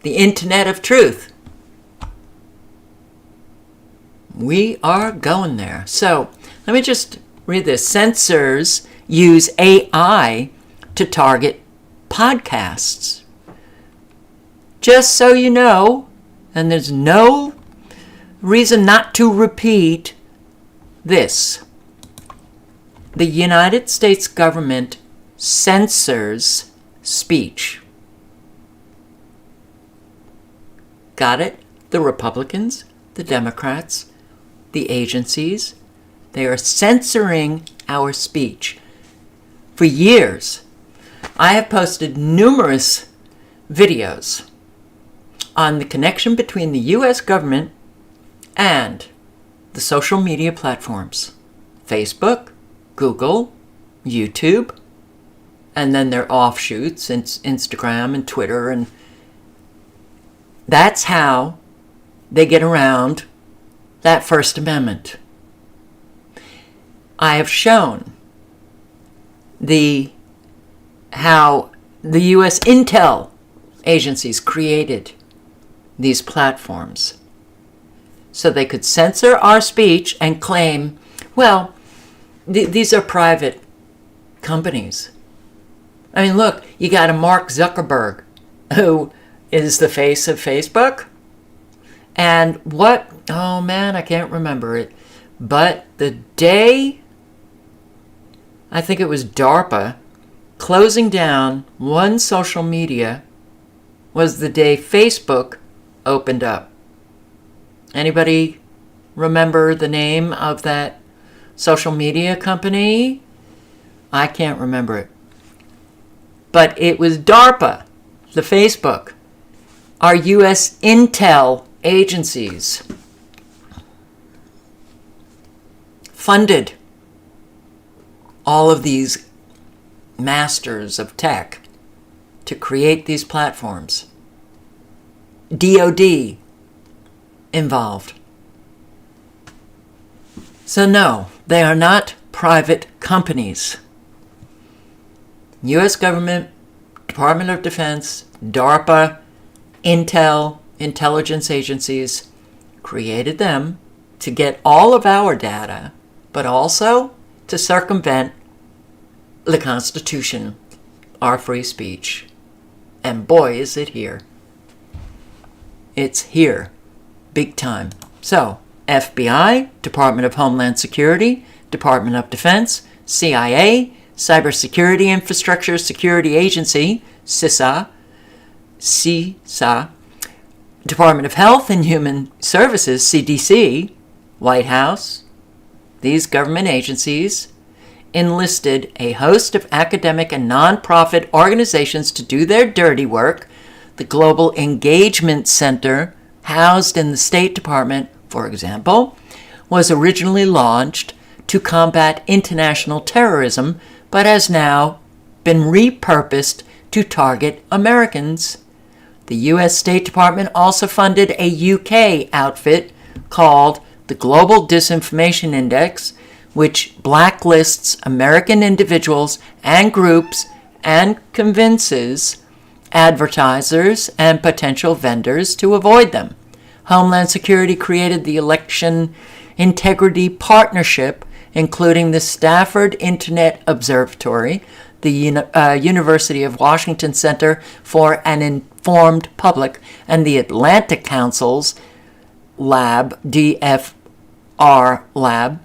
The internet of truth. We are going there. So let me just read this. Censors use AI to target podcasts. Just so you know, and there's no reason not to repeat this. The United States government censors speech. Got it? The Republicans, the Democrats, the agencies, they are censoring our speech. For years, I have posted numerous videos on the connection between the U.S. government and the social media platforms. Facebook, Google, YouTube, and then their offshoots, Instagram and Twitter. And that's how they get around that First Amendment. I have shown how the U.S. intel agencies created these platforms so they could censor our speech and claim, well, these are private companies. I mean, look, you got a Mark Zuckerberg, who is the face of Facebook. And oh man, I can't remember it. But the day, I think it was DARPA, closing down one social media was the day Facebook opened up. Anybody remember the name of that social media company? I can't remember it. But it was DARPA, the Facebook, our U.S. intel agencies funded all of these masters of tech to create these platforms. DOD involved. So no, they are not private companies. U.S. government, Department of Defense, DARPA, Intel, intelligence agencies created them to get all of our data, but also to circumvent the Constitution, our free speech. And boy, is it here. It's here, big time. So, FBI, Department of Homeland Security, Department of Defense, CIA, Cybersecurity Infrastructure Security Agency, CISA, Department of Health and Human Services, CDC, White House, these government agencies enlisted a host of academic and nonprofit organizations to do their dirty work. The Global Engagement Center, housed in the State Department, for example, was originally launched to combat international terrorism, but has now been repurposed to target Americans. The U.S. State Department also funded a UK outfit called the Global Disinformation Index, which blacklists American individuals and groups and convinces advertisers and potential vendors to avoid them. Homeland Security created the Election Integrity Partnership, including the Stafford Internet Observatory, the University of Washington Center for an Informed Public, and the Atlantic Council's lab, DFR lab,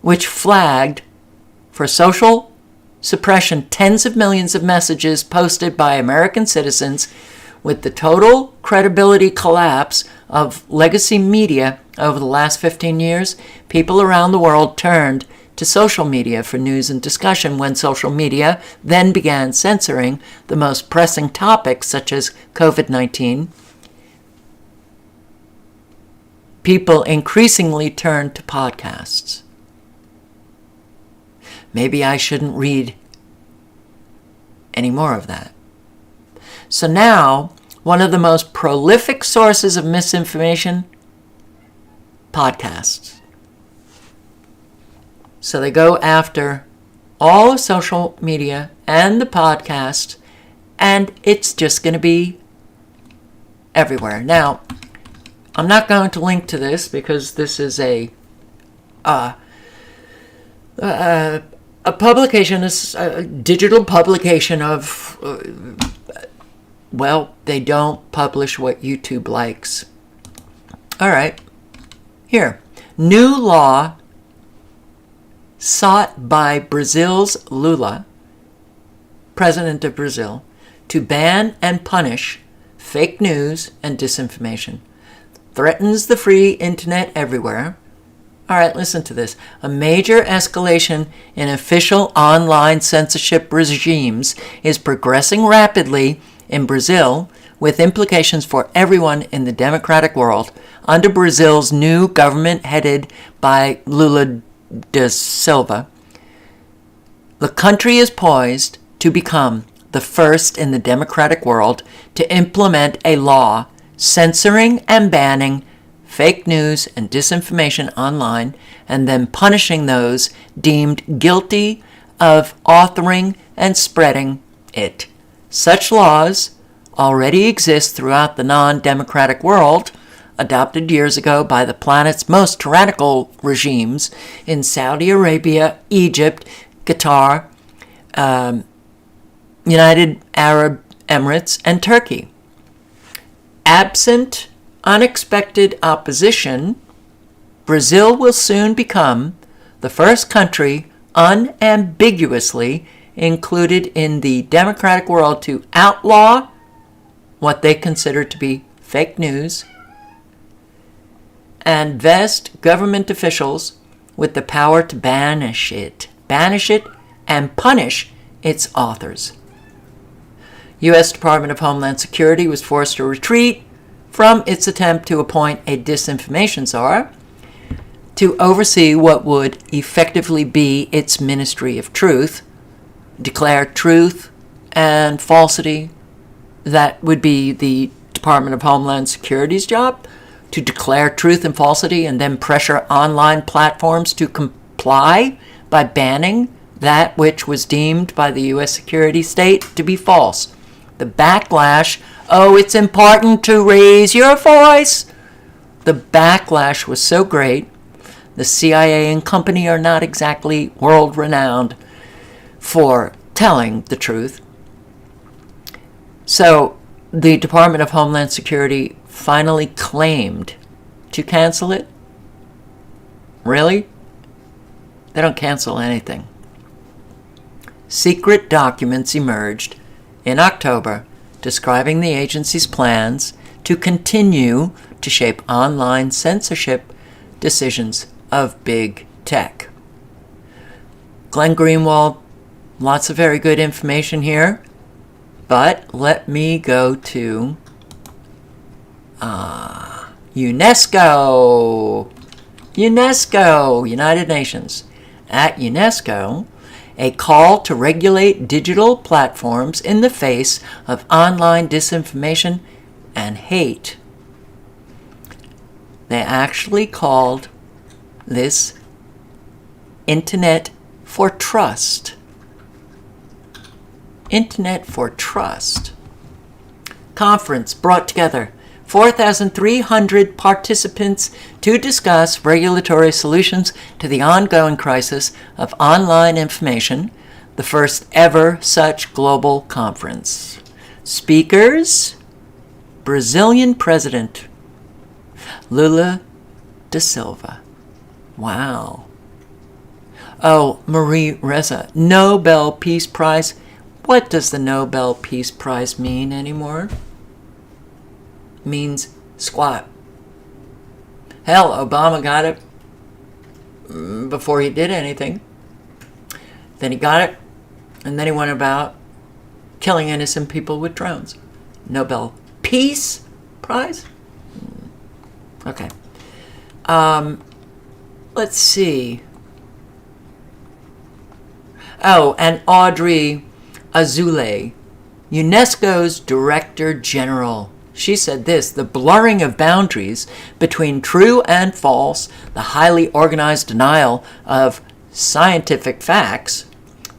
which flagged for social suppression tens of millions of messages posted by American citizens. With the total credibility collapse of legacy media over the last 15 years, people around the world turned to social media for news and discussion. When social media then began censoring the most pressing topics such as COVID-19, people increasingly turned to podcasts. Maybe I shouldn't read any more of that. So now, one of the most prolific sources of misinformation, podcasts. So they go after all of social media and the podcast, and it's just going to be everywhere. Now, I'm not going to link to this because this is a publication, a digital publication of, well, they don't publish what YouTube likes. All right, here. New law sought by Brazil's Lula, president of Brazil, to ban and punish fake news and disinformation. Threatens the free internet everywhere. All right, listen to this. A major escalation in official online censorship regimes is progressing rapidly in Brazil, with implications for everyone in the democratic world. Under Brazil's new government headed by Lula da Silva, the country is poised to become the first in the democratic world to implement a law censoring and banning fake news and disinformation online, and then punishing those deemed guilty of authoring and spreading it. Such laws already exist throughout the non-democratic world, adopted years ago by the planet's most tyrannical regimes in Saudi Arabia, Egypt, Qatar, United Arab Emirates, and Turkey. Absent unexpected opposition, Brazil will soon become the first country unambiguously included in the democratic world to outlaw what they consider to be fake news and vest government officials with the power to banish it and punish its authors. U.S. Department of Homeland Security was forced to retreat from its attempt to appoint a disinformation czar to oversee what would effectively be its Ministry of Truth, declare truth and falsity. That would be the Department of Homeland Security's job, to declare truth and falsity and then pressure online platforms to comply by banning that which was deemed by the U.S. security state to be false. The backlash, it's important to raise your voice. The backlash was so great, the CIA and company are not exactly world-renowned for telling the truth. So the Department of Homeland Security finally claimed to cancel it. Really? They don't cancel anything. Secret documents emerged in October describing the agency's plans to continue to shape online censorship decisions of big tech. Glenn Greenwald, lots of very good information here, but let me go to UNESCO, United Nations. At UNESCO, a call to regulate digital platforms in the face of online disinformation and hate. They actually called this Internet for Trust. Internet for Trust. Conference brought together 4,300 participants to discuss regulatory solutions to the ongoing crisis of online information, the first ever such global conference. Speakers: Brazilian President Lula da Silva. Wow. Marie Reza, Nobel Peace Prize. What does the Nobel Peace Prize mean anymore? Means squat. Hell, Obama got it before he did anything. Then he got it, and then he went about killing innocent people with drones. Nobel Peace Prize? Okay. Let's see. And Audrey Azoulay, UNESCO's Director General. She said this: the blurring of boundaries between true and false, the highly organized denial of scientific facts,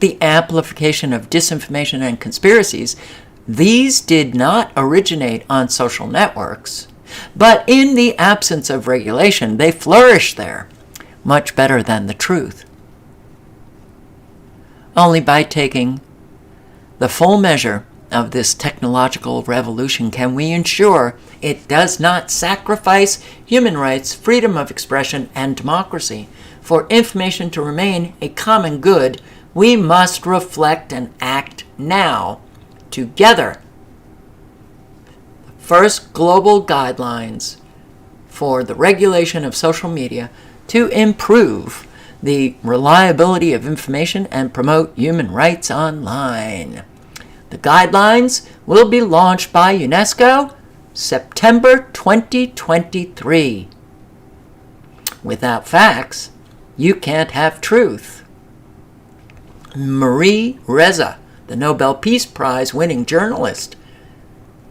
the amplification of disinformation and conspiracies, these did not originate on social networks, but in the absence of regulation, they flourish there, much better than the truth. Only by taking the full measure of this technological revolution can we ensure it does not sacrifice human rights, freedom of expression, and democracy. For information to remain a common good, we must reflect and act now, together. First global guidelines for the regulation of social media to improve the reliability of information and promote human rights online. The guidelines will be launched by UNESCO September 2023. Without facts, you can't have truth. Marie Reza, the Nobel Peace Prize winning journalist,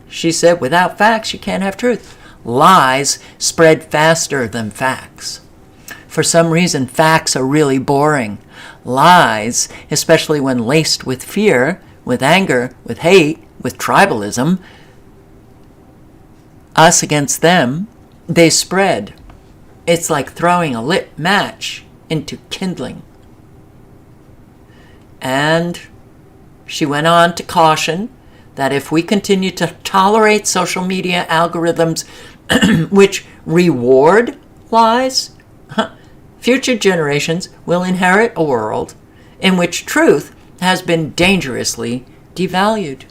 she said, without facts, you can't have truth. Lies spread faster than facts. For some reason, facts are really boring. Lies, especially when laced with fear, with anger, with hate, with tribalism, us against them, they spread. It's like throwing a lit match into kindling. And she went on to caution that if we continue to tolerate social media algorithms which reward lies, future generations will inherit a world in which truth has been dangerously devalued.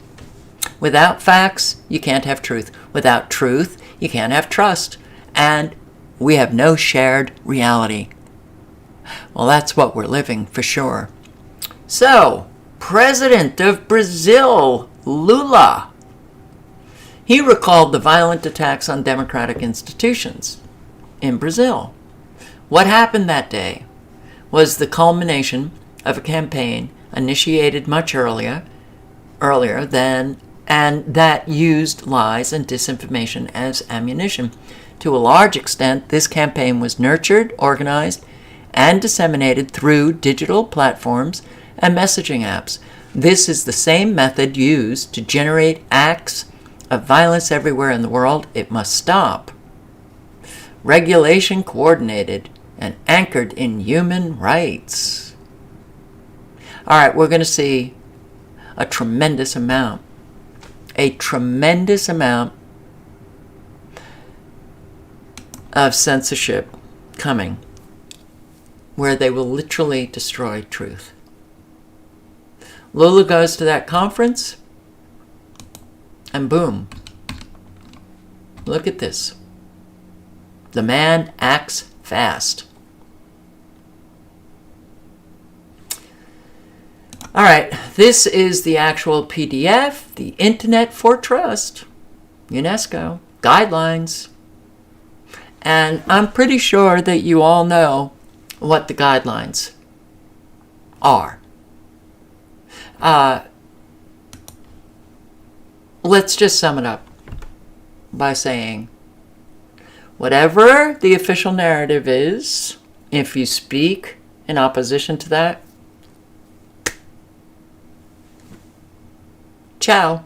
Without facts, you can't have truth. Without truth, you can't have trust. And we have no shared reality. Well, that's what we're living for sure. So, President of Brazil, Lula, he recalled the violent attacks on democratic institutions in Brazil. What happened that day was the culmination of a campaign initiated much earlier than, and that used lies and disinformation as ammunition. To a large extent, this campaign was nurtured, organized, and disseminated through digital platforms and messaging apps. This is the same method used to generate acts of violence everywhere in the world. It must stop. Regulation coordinated and anchored in human rights. All right, we're going to see a tremendous amount of censorship coming, where they will literally destroy truth. Lula goes to that conference, and boom. Look at this. The man acts fast. All right, this is the actual PDF, the Internet for Trust, UNESCO, guidelines. And I'm pretty sure that you all know what the guidelines are. Let's just sum it up by saying, whatever the official narrative is, if you speak in opposition to that, ciao.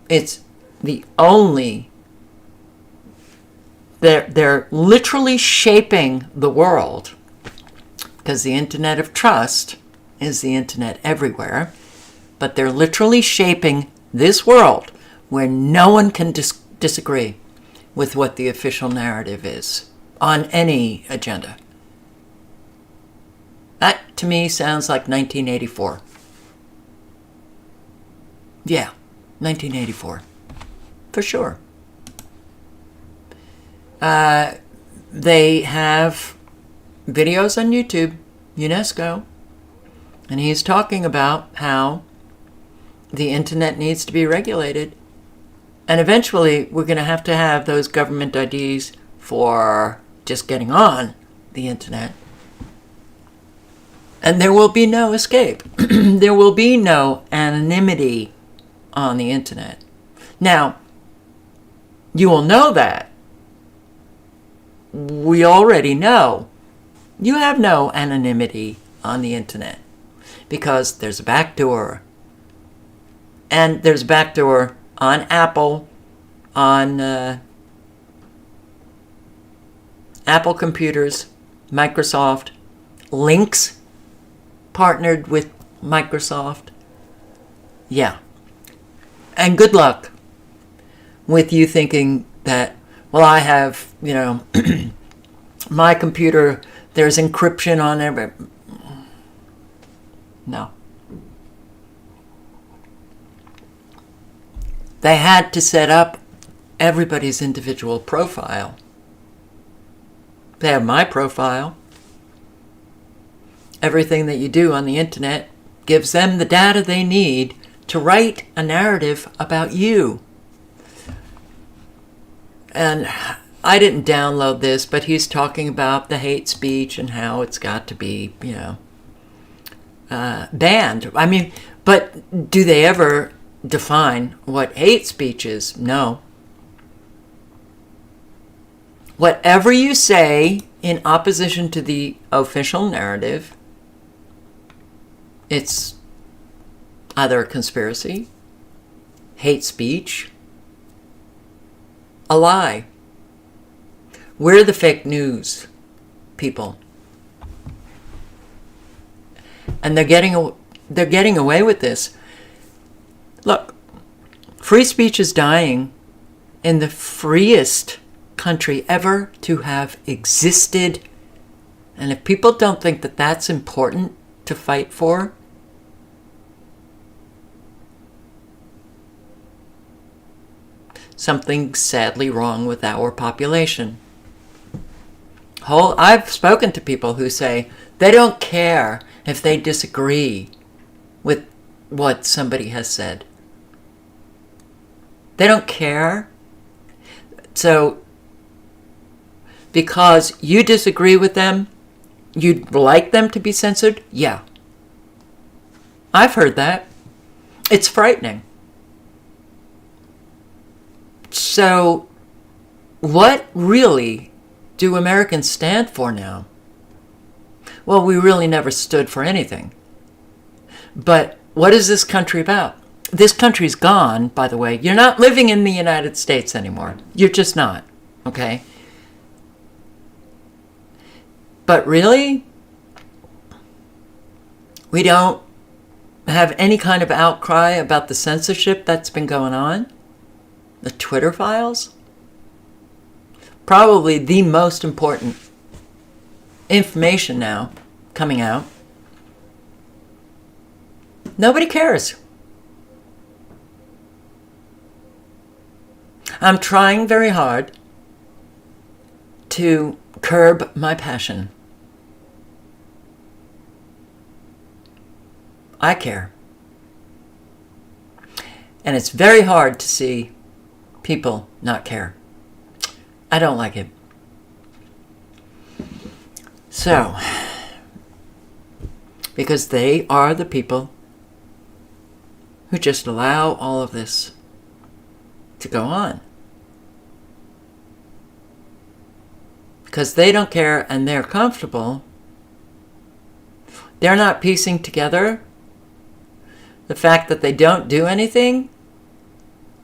It's the only... They're literally shaping the world, because the Internet of Trust is the Internet everywhere, but they're literally shaping this world where no one can disagree with what the official narrative is on any agenda. That, to me, sounds like 1984. Yeah, 1984. For sure. They have videos on YouTube, UNESCO, and he's talking about how the internet needs to be regulated. And eventually, we're going to have those government IDs for just getting on the internet. And there will be no escape. There will be no anonymity on the internet. Now, you will know that. We already know you have no anonymity on the internet because there's a backdoor. And there's a backdoor on Apple, on Apple computers, Microsoft, Lynx partnered with Microsoft. Yeah. And good luck with you thinking that, well, I have, my computer, there's encryption on every... No. They had to set up everybody's individual profile. They have my profile. Everything that you do on the internet gives them the data they need to write a narrative about you. And I didn't download this, but he's talking about the hate speech and how it's got to be, banned. I mean, but do they ever define what hate speech is? No. Whatever you say in opposition to the official narrative, it's either a conspiracy, hate speech, a lie. We're the fake news people. And they're getting away with this. Look, free speech is dying in the freest country ever to have existed. And if people don't think that that's important to fight for, something's sadly wrong with our population. I've spoken to people who say they don't care if they disagree with what somebody has said. They don't care. So, because you disagree with them, you'd like them to be censored? Yeah. I've heard that. It's frightening. So, what really do Americans stand for now? Well, we really never stood for anything. But what is this country about? This country's gone, by the way. You're not living in the United States anymore. You're just not, okay? But really, we don't have any kind of outcry about the censorship that's been going on? The Twitter files? Probably the most important information now coming out. Nobody cares. I'm trying very hard to curb my passion. I care. And it's very hard to see people not care. I don't like it. So, because they are the people who just allow all of this to go on. Because they don't care and they're comfortable, they're not piecing together the fact that they don't do anything.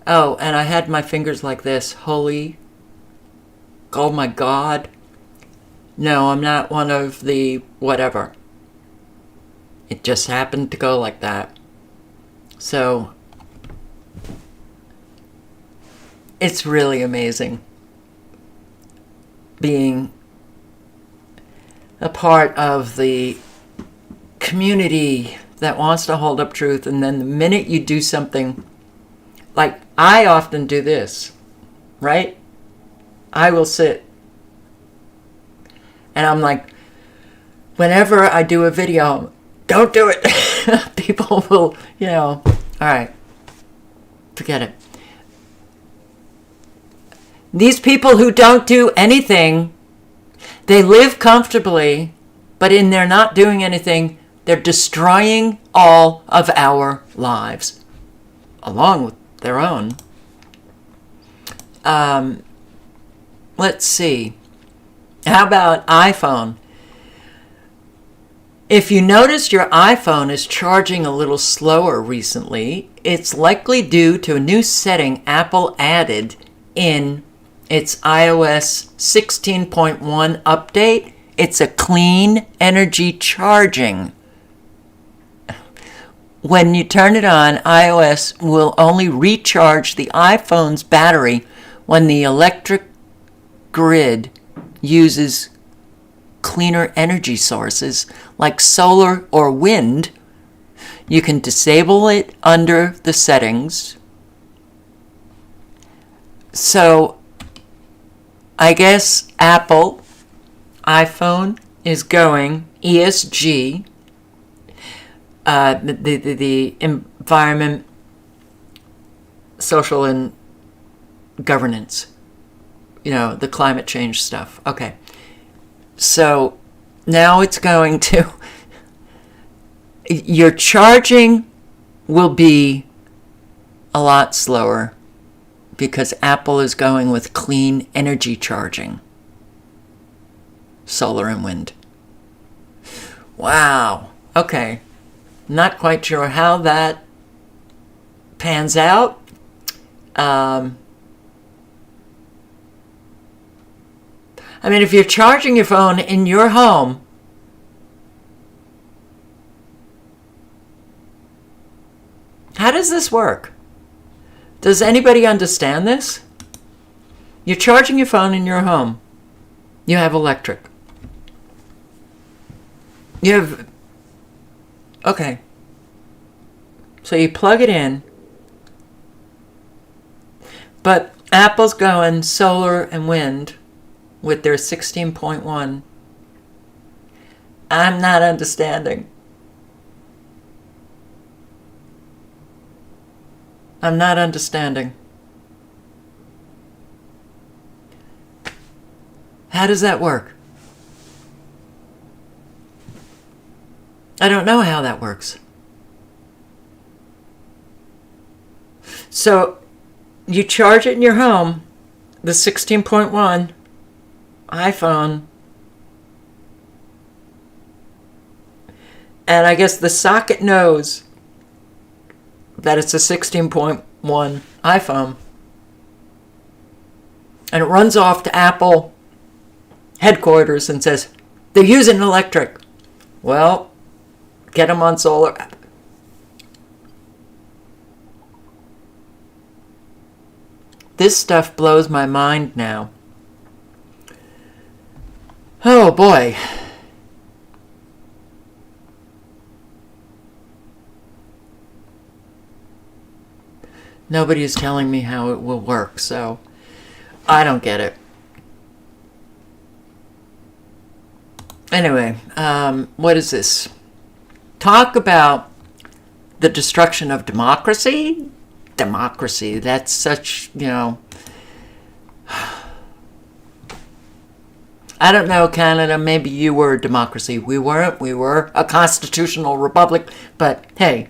Oh, and I had my fingers like this. Holy, oh my God. No, I'm not one of the whatever. It just happened to go like that. So, it's really amazing being a part of the community that wants to hold up truth, and then the minute you do something, like I often do this, right? I will sit and I'm like, whenever I do a video, don't do it. People will, all right, forget it. These people who don't do anything, they live comfortably, but in their not doing anything, they're destroying all of our lives, along with their own. Let's see. How about iPhone? If you noticed your iPhone is charging a little slower recently, it's likely due to a new setting Apple added in its iOS 16.1 update. It's a clean energy charging. When you turn it on, iOS will only recharge the iPhone's battery when the electric grid uses cleaner energy sources like solar or wind. You can disable it under the settings. So, I guess Apple iPhone is going ESG. the environment, social, and governance. The climate change stuff. Okay. So now it's going to, your charging will be a lot slower because Apple is going with clean energy charging, solar and wind. Wow. Okay. Not quite sure how that pans out. If you're charging your phone in your home, how does this work? Does anybody understand this? You're charging your phone in your home. You have electric. Okay. So you plug it in, but Apple's going solar and wind with their 16.1. I'm not understanding. I'm not understanding. How does that work? I don't know how that works. So you charge it in your home, the 16.1 iPhone, and I guess the socket knows that it's a 16.1 iPhone, and it runs off to Apple headquarters and says, they're using electric. Well, get them on solar. This stuff blows my mind now. Oh boy. Nobody is telling me how it will work, so I don't get it. Anyway, what is this? Talk about the destruction of democracy? Democracy, that's such, I don't know, Canada, maybe you were a democracy. We weren't. We were a constitutional republic, but hey,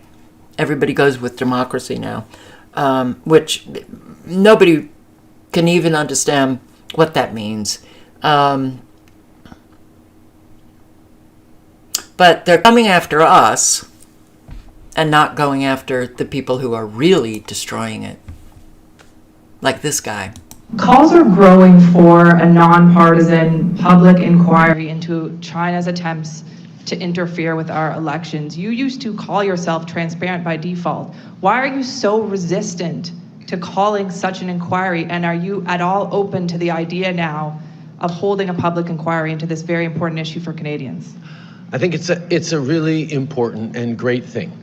everybody goes with democracy now, which nobody can even understand what that means. But they're coming after us and not going after the people who are really destroying it, like this guy. Calls are growing for a nonpartisan public inquiry into China's attempts to interfere with our elections. You used to call yourself transparent by default. Why are you so resistant to calling such an inquiry, and are you at all open to the idea now of holding a public inquiry into this very important issue for Canadians? I think it's a really important and great thing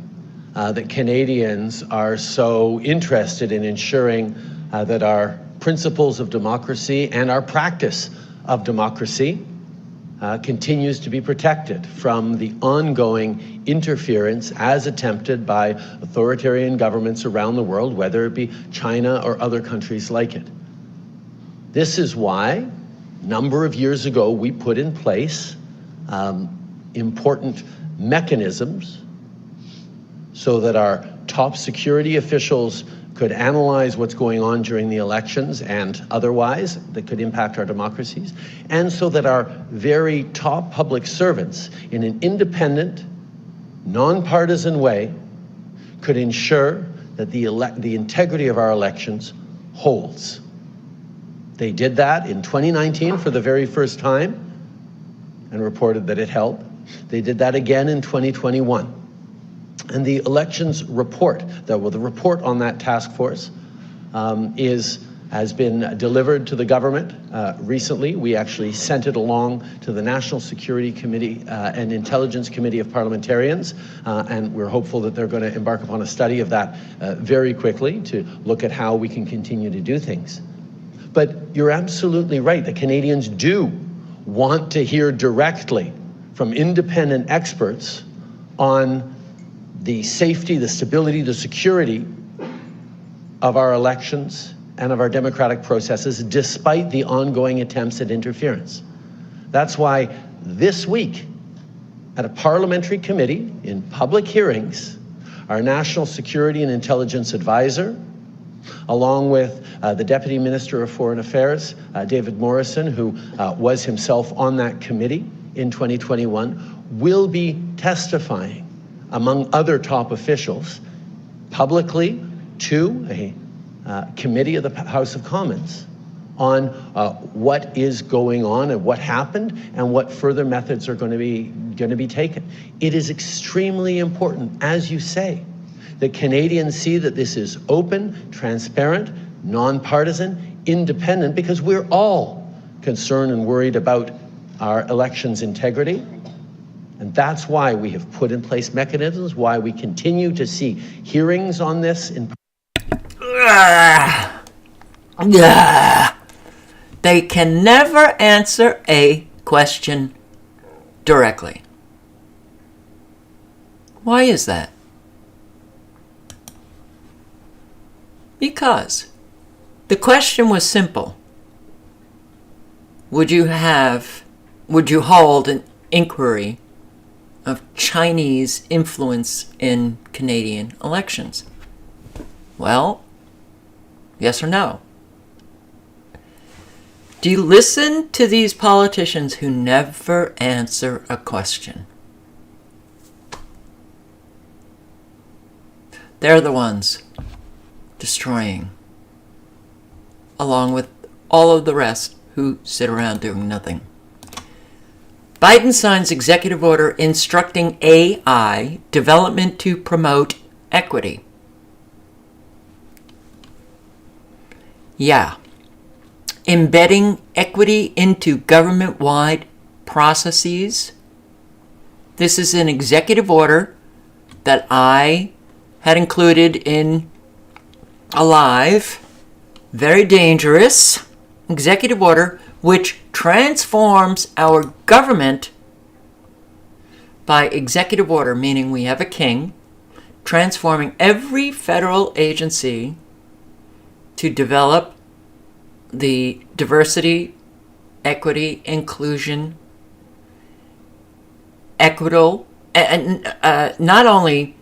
that Canadians are so interested in ensuring that our principles of democracy and our practice of democracy continues to be protected from the ongoing interference as attempted by authoritarian governments around the world, whether it be China or other countries like it. This is why, a number of years ago, we put in place important mechanisms so that our top security officials could analyze what's going on during the elections and otherwise that could impact our democracies, and so that our very top public servants, in an independent, nonpartisan way, could ensure that the integrity of our elections holds. They did that in 2019 for the very first time and reported that it held. They did that again in 2021. And the elections report, the report on that task force has been delivered to the government recently. We actually sent it along to the National Security Committee and Intelligence Committee of Parliamentarians, and we're hopeful that they're going to embark upon a study of that very quickly to look at how we can continue to do things. But you're absolutely right. The Canadians do want to hear directly from independent experts on the safety, the stability, the security of our elections and of our democratic processes, despite the ongoing attempts at interference. That's why this week, at a parliamentary committee in public hearings, our National Security and Intelligence Advisor, along with the Deputy Minister of Foreign Affairs, David Morrison, who was himself on that committee in 2021, will be testifying, among other top officials, publicly to a committee of the House of Commons on what is going on and what happened and what further methods are going to be taken. It is extremely important, as you say, that Canadians see that this is open, transparent, nonpartisan, independent, because we're all concerned and worried about our elections' integrity. And that's why we have put in place mechanisms, why we continue to see hearings on this in They can never answer a question directly. Why is that? Because the question was simple. Would you hold an inquiry of Chinese influence in Canadian elections? Well, yes or no? Do you listen to these politicians who never answer a question? They're the ones destroying, along with all of the rest who sit around doing nothing. Biden signs executive order instructing AI development to promote equity. Yeah. Embedding equity into government-wide processes. This is an executive order that I had included in a live, very dangerous executive order which transforms our government by executive order, meaning we have a king, transforming every federal agency to develop the diversity, equity, inclusion, equitable, and not only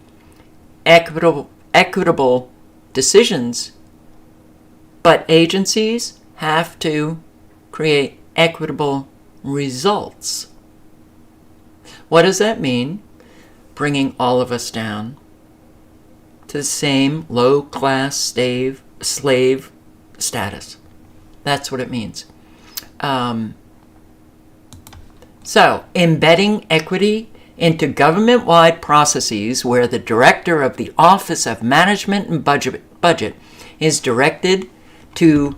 equitable decisions, but agencies have to create equitable results. What does that mean? Bringing all of us down to the same low-class slave status. That's what it means. So, embedding equity into government-wide processes where the director of the Office of Management and Budget is directed to,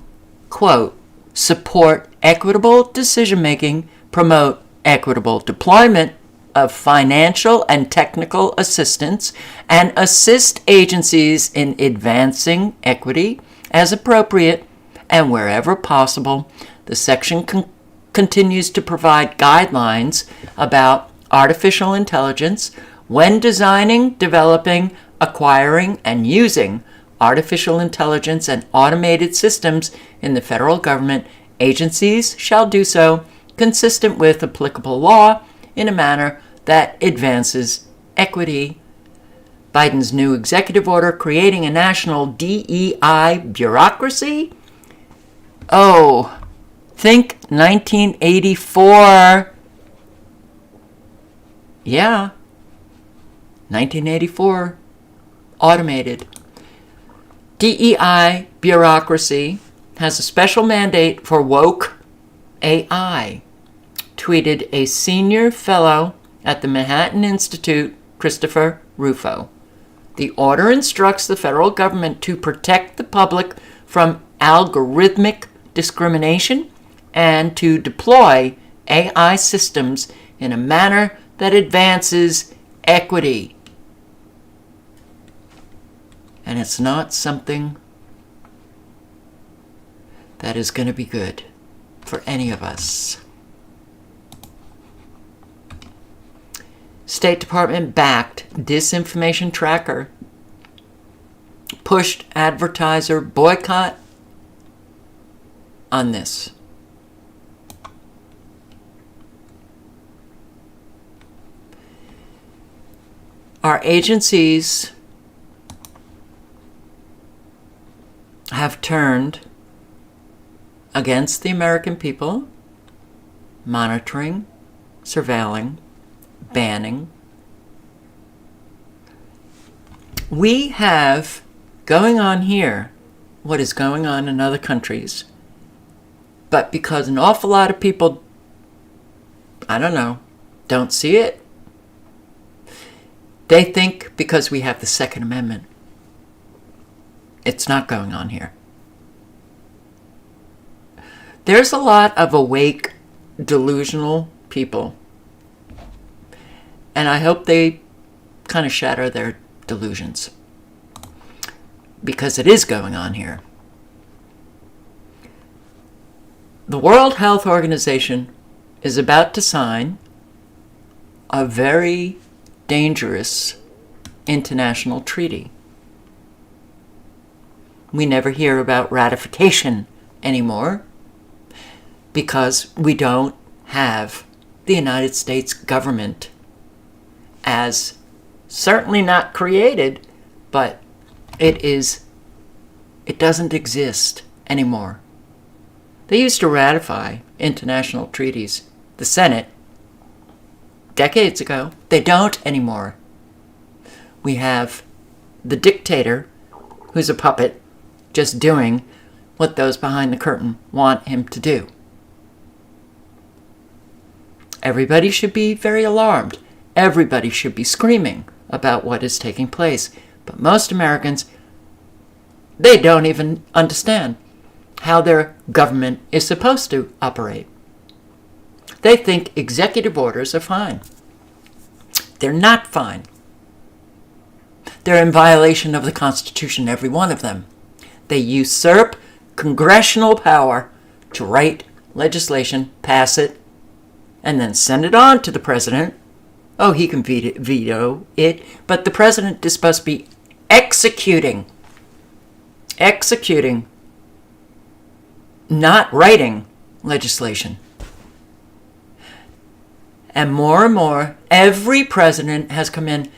quote, support equitable decision-making, promote equitable deployment of financial and technical assistance, and assist agencies in advancing equity as appropriate, and wherever possible. The section continues to provide guidelines about artificial intelligence when designing, developing, acquiring, and using artificial intelligence and automated systems in the federal government. Agencies shall do so consistent with applicable law in a manner that advances equity. Biden's new executive order creating a national DEI bureaucracy. Oh, think 1984. Yeah, 1984. Automated. DEI bureaucracy has a special mandate for woke AI, tweeted a senior fellow at the Manhattan Institute, Christopher Rufo. The order instructs the federal government to protect the public from algorithmic discrimination and to deploy AI systems in a manner that advances equity. And it's not something that is going to be good for any of us. State Department backed disinformation tracker pushed advertiser boycott on this. Our agencies have turned against the American people, monitoring, surveilling, banning. We have going on here what is going on in other countries, but because an awful lot of people, I don't know, don't see it, they think because we have the Second Amendment, it's not going on here. There's a lot of awake, delusional people, and I hope they kind of shatter their delusions, because it is going on here. The World Health Organization is about to sign a very dangerous international treaty. We never hear about ratification anymore because we don't have the United States government as certainly not created, but it doesn't exist anymore. They used to ratify international treaties, the Senate, decades ago. They don't anymore. We have the dictator, who's a puppet, just doing what those behind the curtain want him to do. Everybody should be very alarmed. Everybody should be screaming about what is taking place. But most Americans, they don't even understand how their government is supposed to operate. They think executive orders are fine. They're not fine. They're in violation of the Constitution, every one of them. They usurp congressional power to write legislation, pass it, and then send it on to the president. Oh, he can veto it, but the president is supposed to be executing, not writing legislation. And more, every president has come in,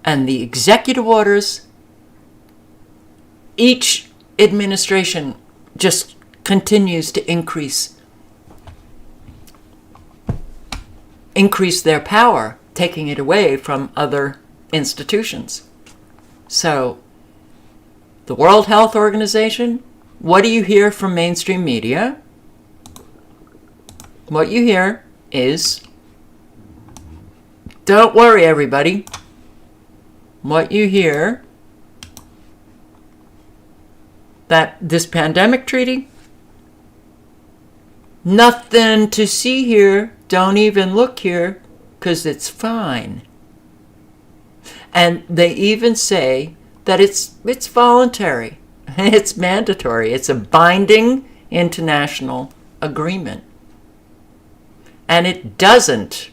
and the executive orders, each administration just continues to increase their power, taking it away from other institutions. So, the World Health Organization, what do you hear from mainstream media? What you hear is, don't worry, everybody. What you hear, that this pandemic treaty, nothing to see here, don't even look here, because it's fine. And they even say that it's voluntary, it's mandatory, it's a binding international agreement. And it doesn't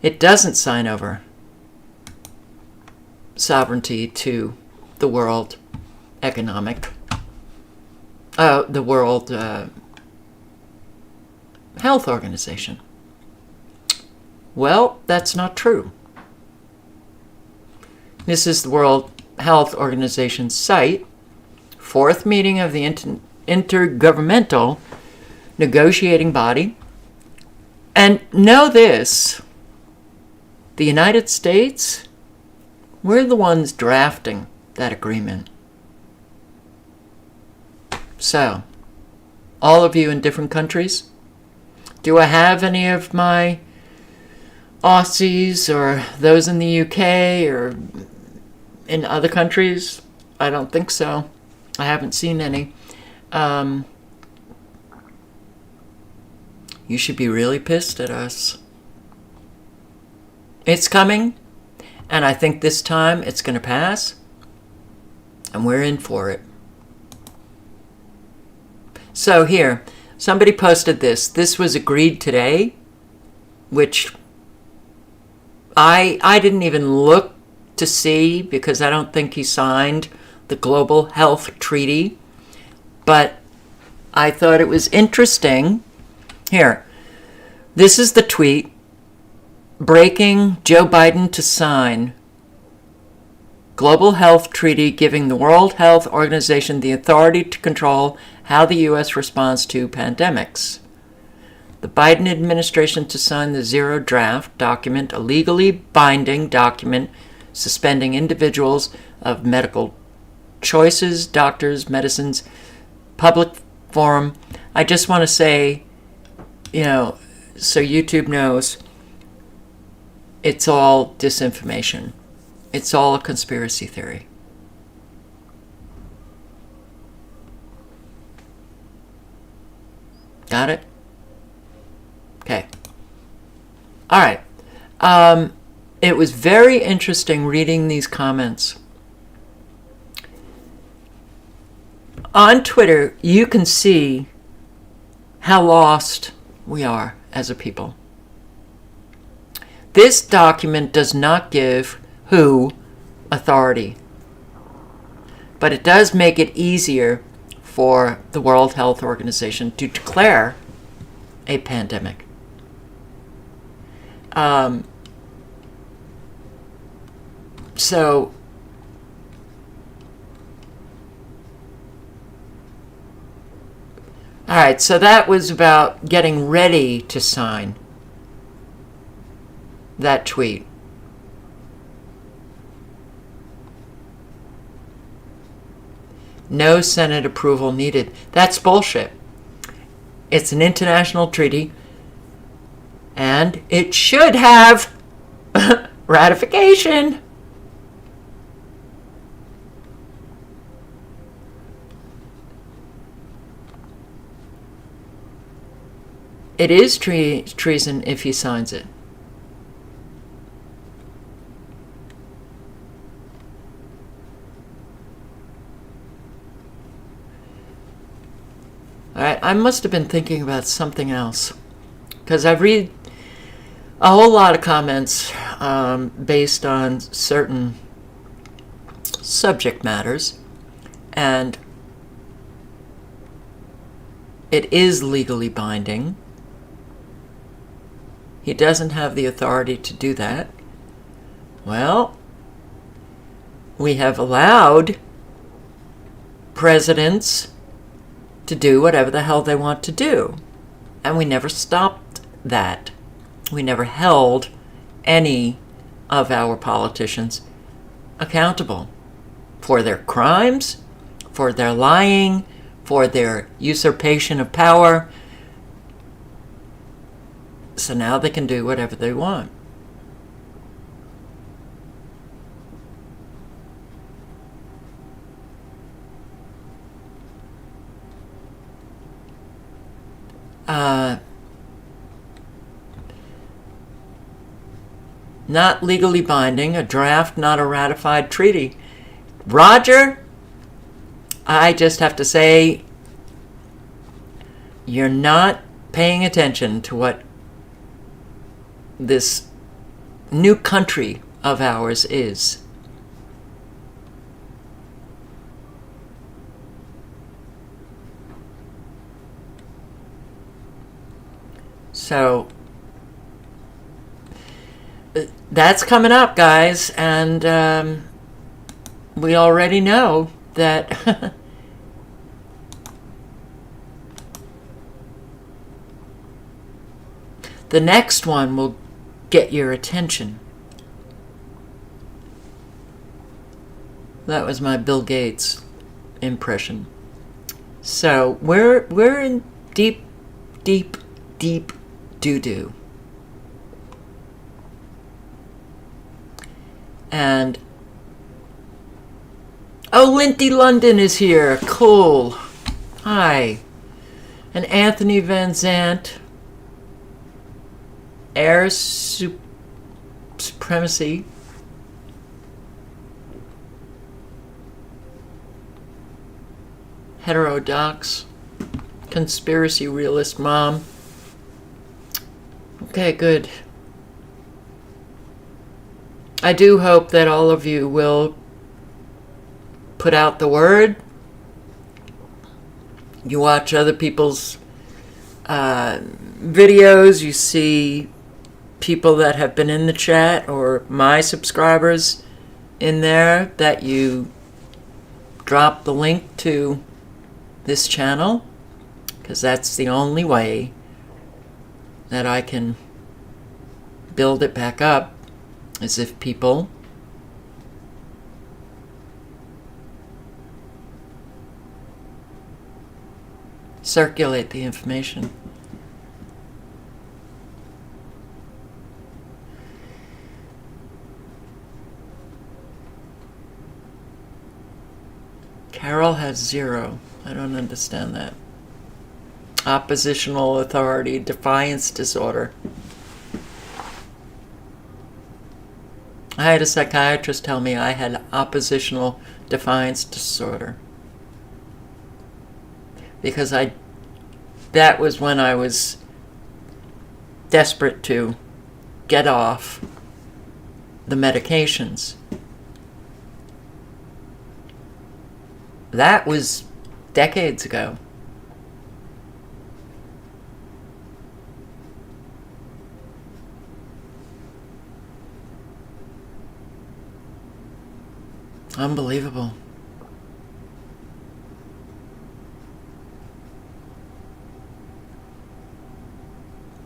sign over sovereignty to the World Health Organization. Well, that's not true. This is the World Health Organization's site, fourth meeting of the intergovernmental negotiating body. And know this, the United States, we're the ones drafting that agreement. So, all of you in different countries, do I have any of my Aussies or those in the UK or in other countries? I don't think so. I haven't seen any. You should be really pissed at us. It's coming, and I think this time it's going to pass, and we're in for it. So here, somebody posted this. This was agreed today which I didn't even look to see because I don't think he signed the Global Health Treaty, but I thought it was interesting. Here, this is the tweet. Breaking Joe Biden to sign Global Health Treaty giving the World Health Organization the authority to control how the U.S. responds to pandemics. The Biden administration to sign the Zero Draft document, a legally binding document suspending individuals of medical choices, doctors, medicines, public forum. I just want to say, so YouTube knows, it's all disinformation. It's all a conspiracy theory. Got it? Okay. All right. It was very interesting reading these comments. On Twitter, you can see how lost we are as a people. This document does not give WHO authority, but it does make it easier for the World Health Organization to declare a pandemic. So all right, so that was about getting ready to sign that tweet. No Senate approval needed. That's bullshit. It's an international treaty, and it should have ratification. It is treason if he signs it. All right, I must have been thinking about something else, because I read a whole lot of comments based on certain subject matters, and it is legally binding. He doesn't have the authority to do that. Well, we have allowed presidents to do whatever the hell they want to do, and we never stopped that. We never held any of our politicians accountable for their crimes, for their lying, for their usurpation of power. So now they can do whatever they want. Not legally binding, a draft, not a ratified treaty. Roger, I just have to say, you're not paying attention to what this new country of ours is. So that's coming up, guys, and we already know that the next one will get your attention. That was my Bill Gates impression. So we're in deep doo-doo. And Lindy London is here. Cool. Hi. And Anthony Van Zant. Air supremacy. Heterodox. Conspiracy realist mom. Okay, good. I do hope that all of you will put out the word. You watch other people's videos, you see people that have been in the chat or my subscribers in there, that you drop the link to this channel, because that's the only way that I can build it back up, is if people circulate the information. Carol has 0. I don't understand that. Oppositional authority, defiance disorder. I had a psychiatrist tell me I had oppositional defiance disorder. Because that was when I was desperate to get off the medications. That was decades ago. Unbelievable.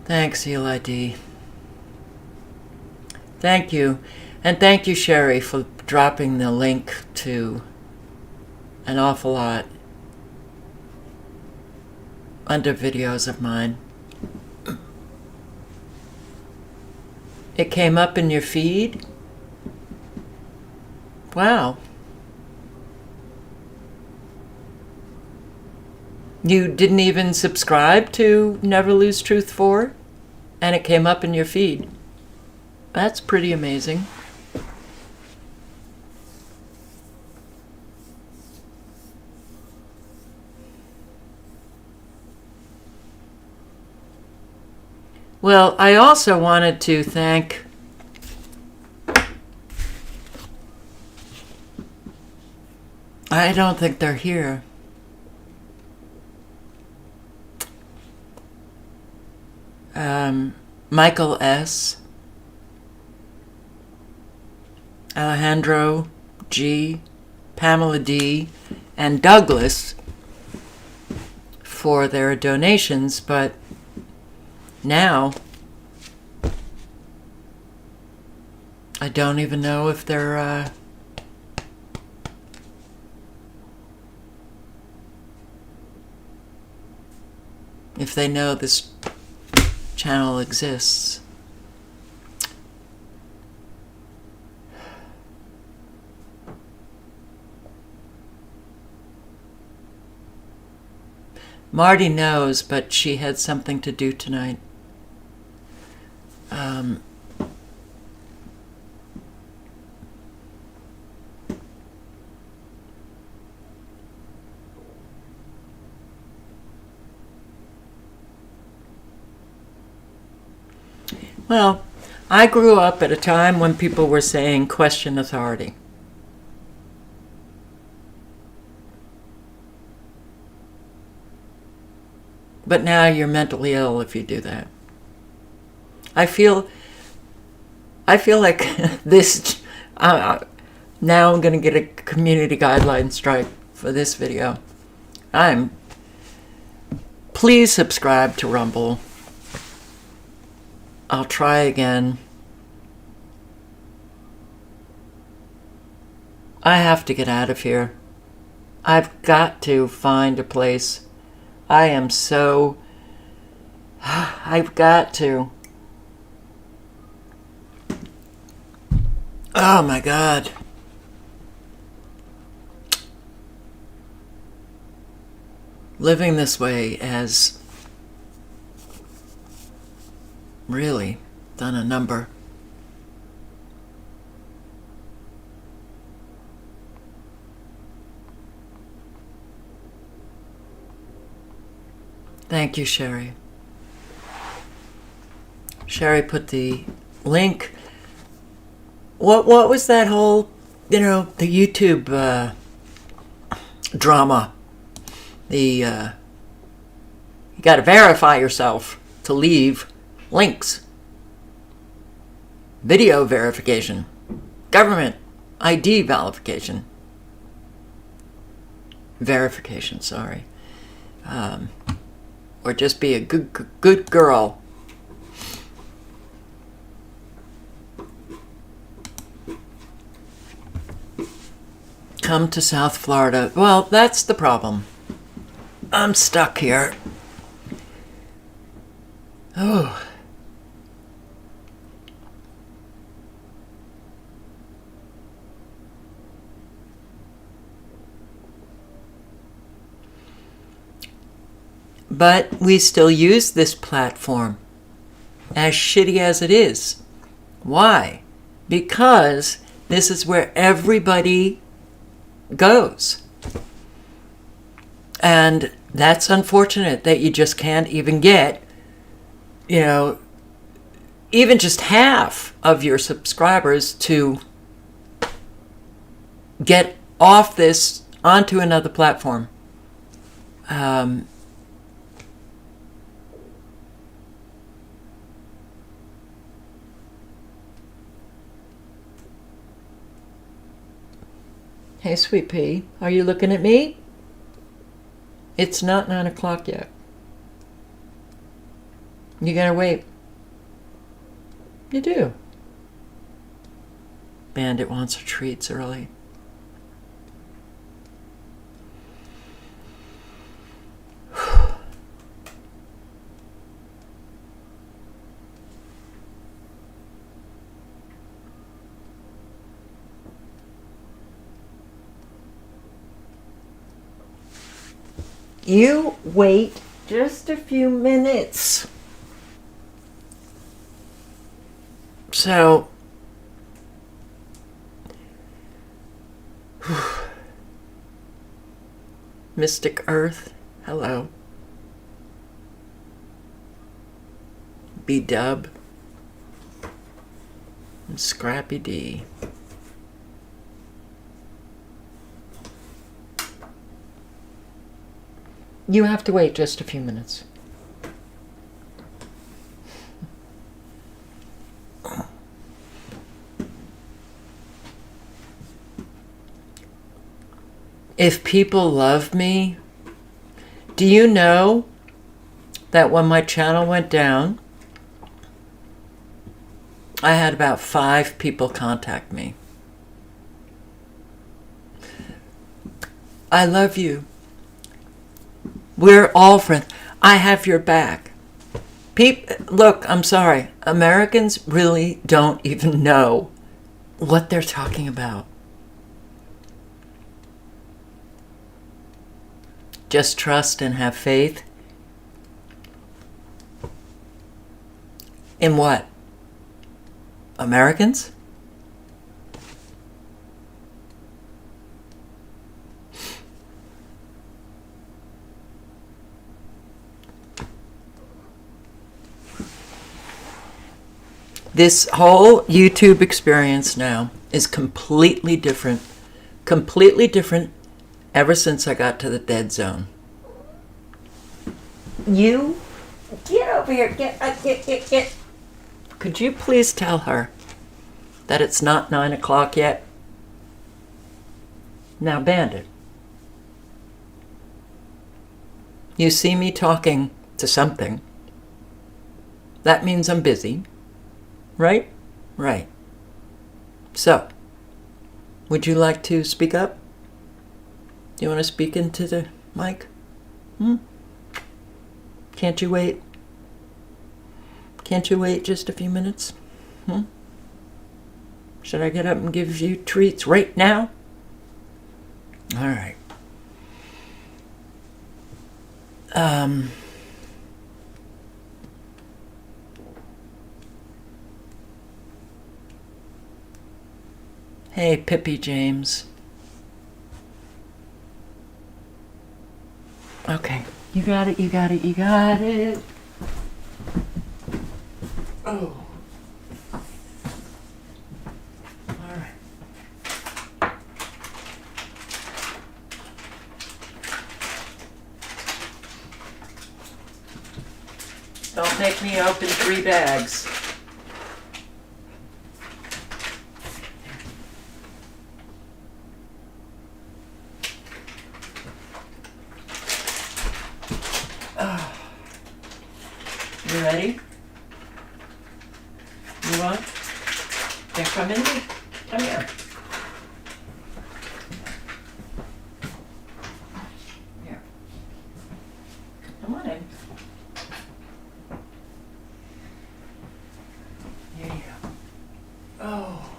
Thanks, Eli D. Thank you. And thank you, Sherry, for dropping the link to an awful lot under videos of mine. It came up in your feed? Wow. You didn't even subscribe to Never Lose Truth 4, and it came up in your feed. That's pretty amazing. Well, I also wanted to thank I don't think they're here. Michael S., Alejandro G., Pamela D., and Douglas for their donations, but now I don't even know if they're if they know this channel exists. Marty knows, but she had something to do tonight. Well, I grew up at a time when people were saying question authority. But now you're mentally ill if you do that. I feel like this, now I'm going to get a community guideline strike for this video. Please subscribe to Rumble. I'll try again. I have to get out of here. I've got to find a place. I've got to. Oh my God. Living this way has really done a number. Thank you, Sherry. Sherry put the link. What was that whole, the YouTube drama? You got to verify yourself to leave links. Video verification. Government ID verification, sorry. Or just be a good girl. Come to South Florida. Well, that's the problem. I'm stuck here. Oh. But we still use this platform, as shitty as it is. Why? Because this is where everybody goes. And that's unfortunate that you just can't even get, even just half of your subscribers to get off this onto another platform. Hey, Sweet Pea, are you looking at me? It's not 9 o'clock yet. You gotta wait. You do. Bandit wants her treats early. You wait just a few minutes. So, Mystic Earth, hello. B-Dub and Scrappy D. You have to wait just a few minutes. If people love me, do you know that when my channel went down, I had about 5 people contact me. I love you. We're all friends. I have your back. Look, I'm sorry. Americans really don't even know what they're talking about. Just trust and have faith. In what? Americans? This whole YouTube experience now is completely different ever since I got to the dead zone. You get over here, get. Could you please tell her that it's not 9 o'clock yet? Now, Bandit, you see me talking to something. That means I'm busy. Right? Right. So, would you like to speak up? Do you want to speak into the mic? Can't you wait? Can't you wait just a few minutes? Should I get up and give you treats right now? All right. Hey, Pippi James. Okay, you got it, you got it, you got it. Oh. All right. Don't make me open 3 bags. You ready? You want? Here, come in here. Come here. Here. Come on in. Here you go. Oh,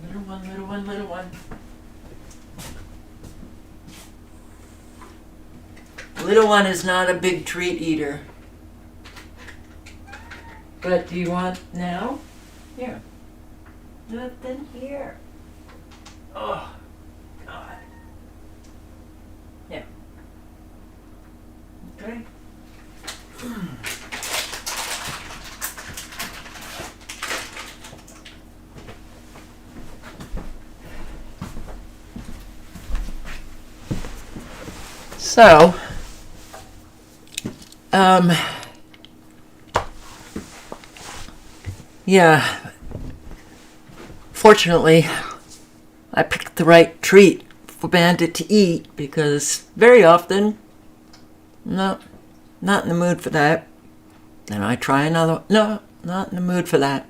little one, little one, little one. Little one is not a big treat eater. But do you want now? Here. Nothing here. Oh, God. Yeah. Okay. So, yeah, fortunately, I picked the right treat for Bandit to eat because very often, no, not in the mood for that. Then I try another, no, not in the mood for that.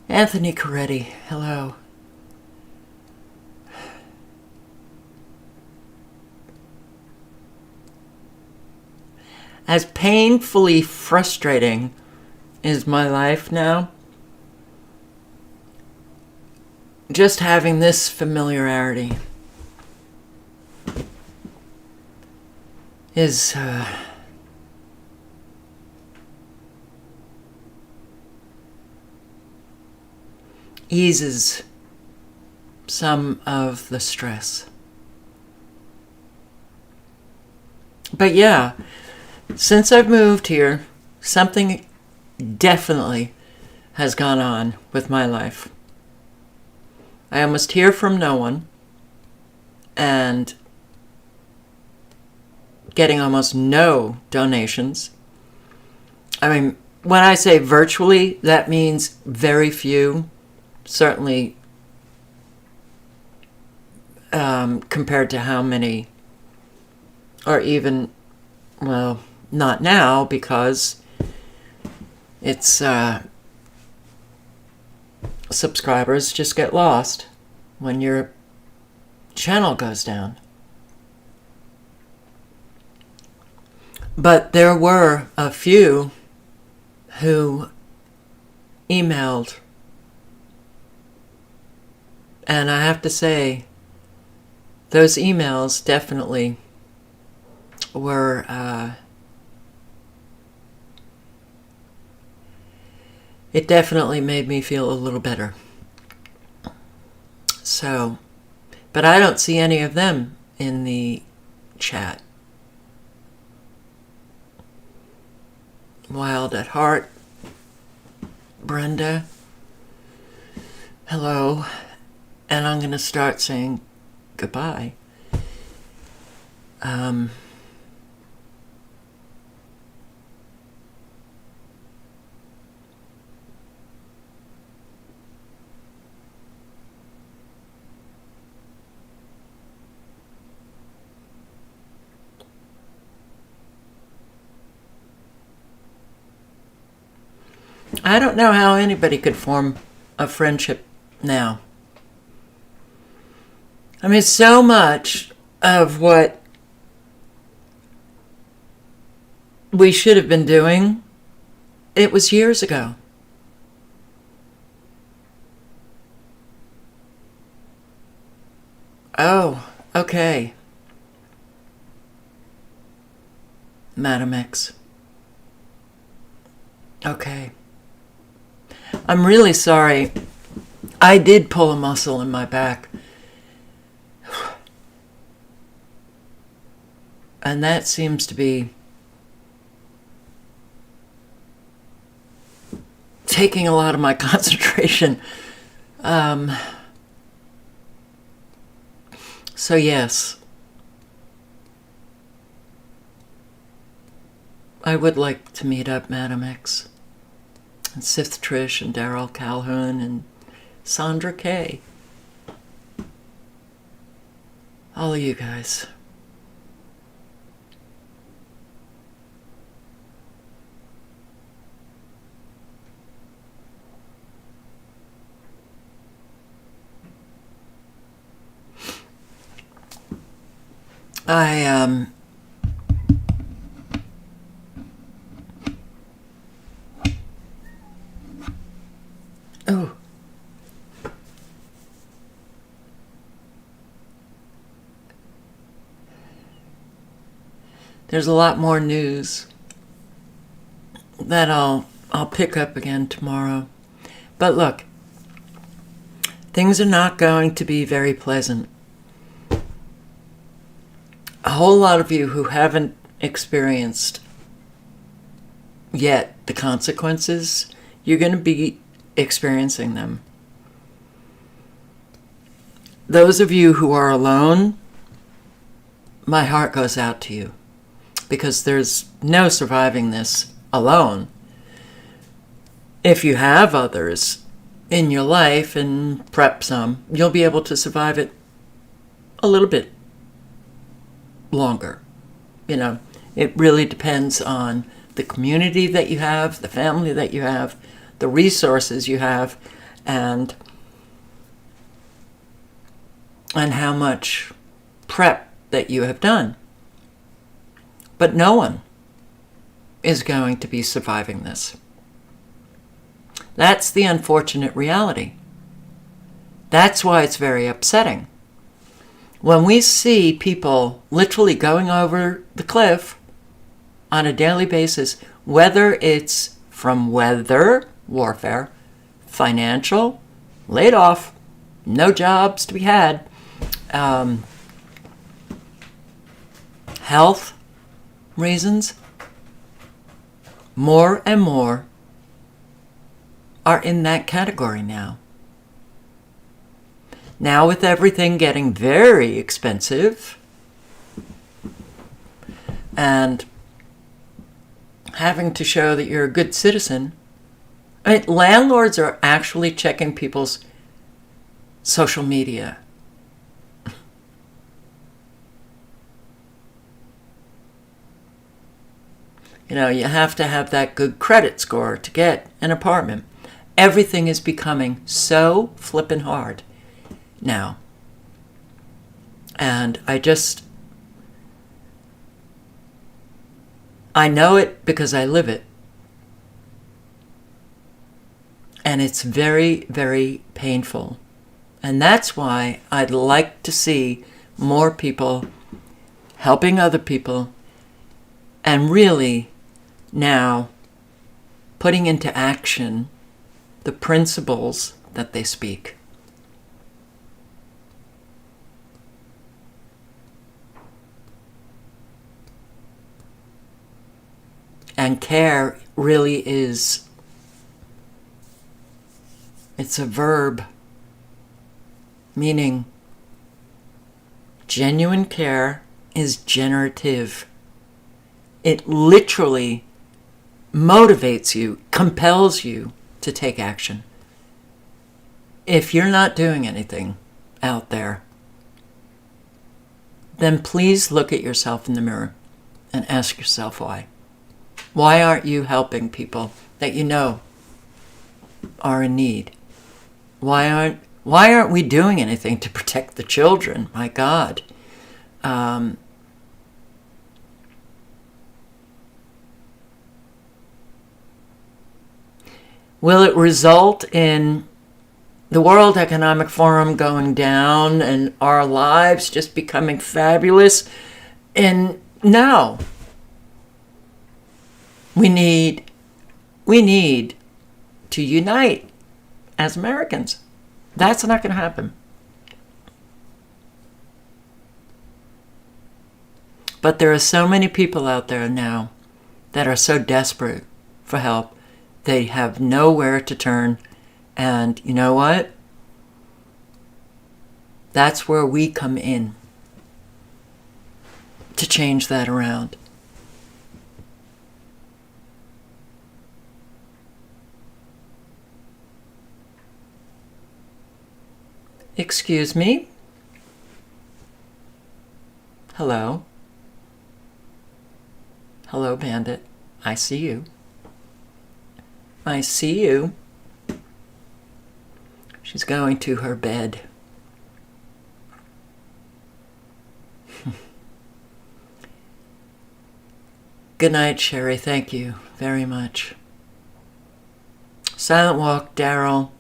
Anthony Coretti, hello. As painfully frustrating is my life now, just having this familiarity is eases some of the stress. But yeah, since I've moved here, something definitely has gone on with my life. I almost hear from no one, and getting almost no donations. I mean, when I say virtually, that means very few, certainly compared to how many, or even, well, not now, because it's subscribers just get lost when your channel goes down. But there were a few who emailed, and I have to say, those emails definitely were it definitely made me feel a little better. So, but I don't see any of them in the chat. Wild at Heart, Brenda, hello, and I'm going to start saying goodbye. I don't know how anybody could form a friendship now. I mean, so much of what we should have been doing, it was years ago. Oh, okay. Madam X. Okay. I'm really sorry. I did pull a muscle in my back. And that seems to be taking a lot of my concentration. So yes, I would like to meet up Madam X and Sith Trish and Daryl Calhoun and Sandra Kay. All of you guys. Oh. There's a lot more news that I'll pick up again tomorrow. But look, things are not going to be very pleasant. A whole lot of you who haven't experienced yet the consequences, you're going to be experiencing them. Those of you who are alone, my heart goes out to you, because there's no surviving this alone. If you have others in your life and prep some, you'll be able to survive it a little bit longer. You know, it really depends on the community that you have, the family that you have, the resources you have, and how much prep that you have done. But no one is going to be surviving this. That's the unfortunate reality. That's why it's very upsetting. When we see people literally going over the cliff on a daily basis, whether it's from weather warfare, financial, laid off, no jobs to be had, health reasons, more and more are in that category now. Now, with everything getting very expensive and having to show that you're a good citizen, I mean, landlords are actually checking people's social media. You know, you have to have that good credit score to get an apartment. Everything is becoming so flippin' hard now. And I know it because I live it. And it's very, very painful. And that's why I'd like to see more people helping other people and really now putting into action the principles that they speak. And care really is, it's a verb, meaning genuine care is generative. It literally motivates you, compels you to take action. If you're not doing anything out there, then please look at yourself in the mirror and ask yourself why. Why aren't you helping people that you know are in need? Why aren't we doing anything to protect the children? My God. Will it result in the World Economic Forum going down and our lives just becoming fabulous? And no. We need to unite as Americans. That's not going to happen. But there are so many people out there now that are so desperate for help They have nowhere to turn. And you know what? That's where we come in to change that around. Excuse me? Hello? Hello, Bandit. I see you. I see you. She's going to her bed. Good night, Sherry. Thank you very much. Silent Walk, Daryl.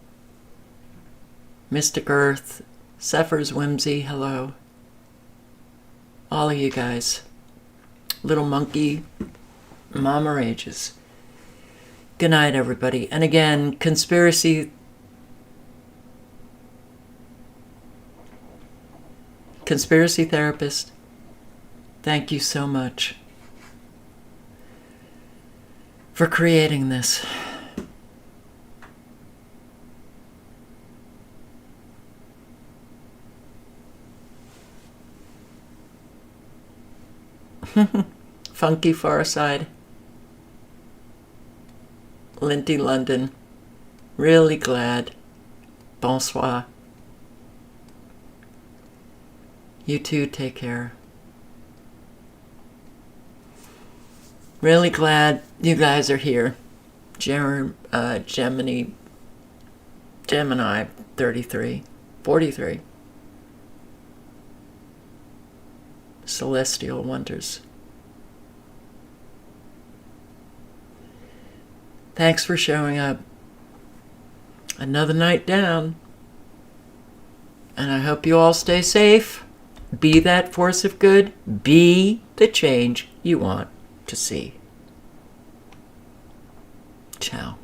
Mystic Earth, Zephyr's Whimsy, hello. All of you guys. Little Monkey, Mama Rages. Good night, everybody. And again, conspiracy therapist, thank you so much for creating this. Funky Far Side. Linty London. Really glad. Bonsoir. You too, take care. Really glad you guys are here. Gemini 33, 43. Celestial Wonders. Thanks for showing up. Another night down. And I hope you all stay safe. Be that force of good. Be the change you want to see. Ciao.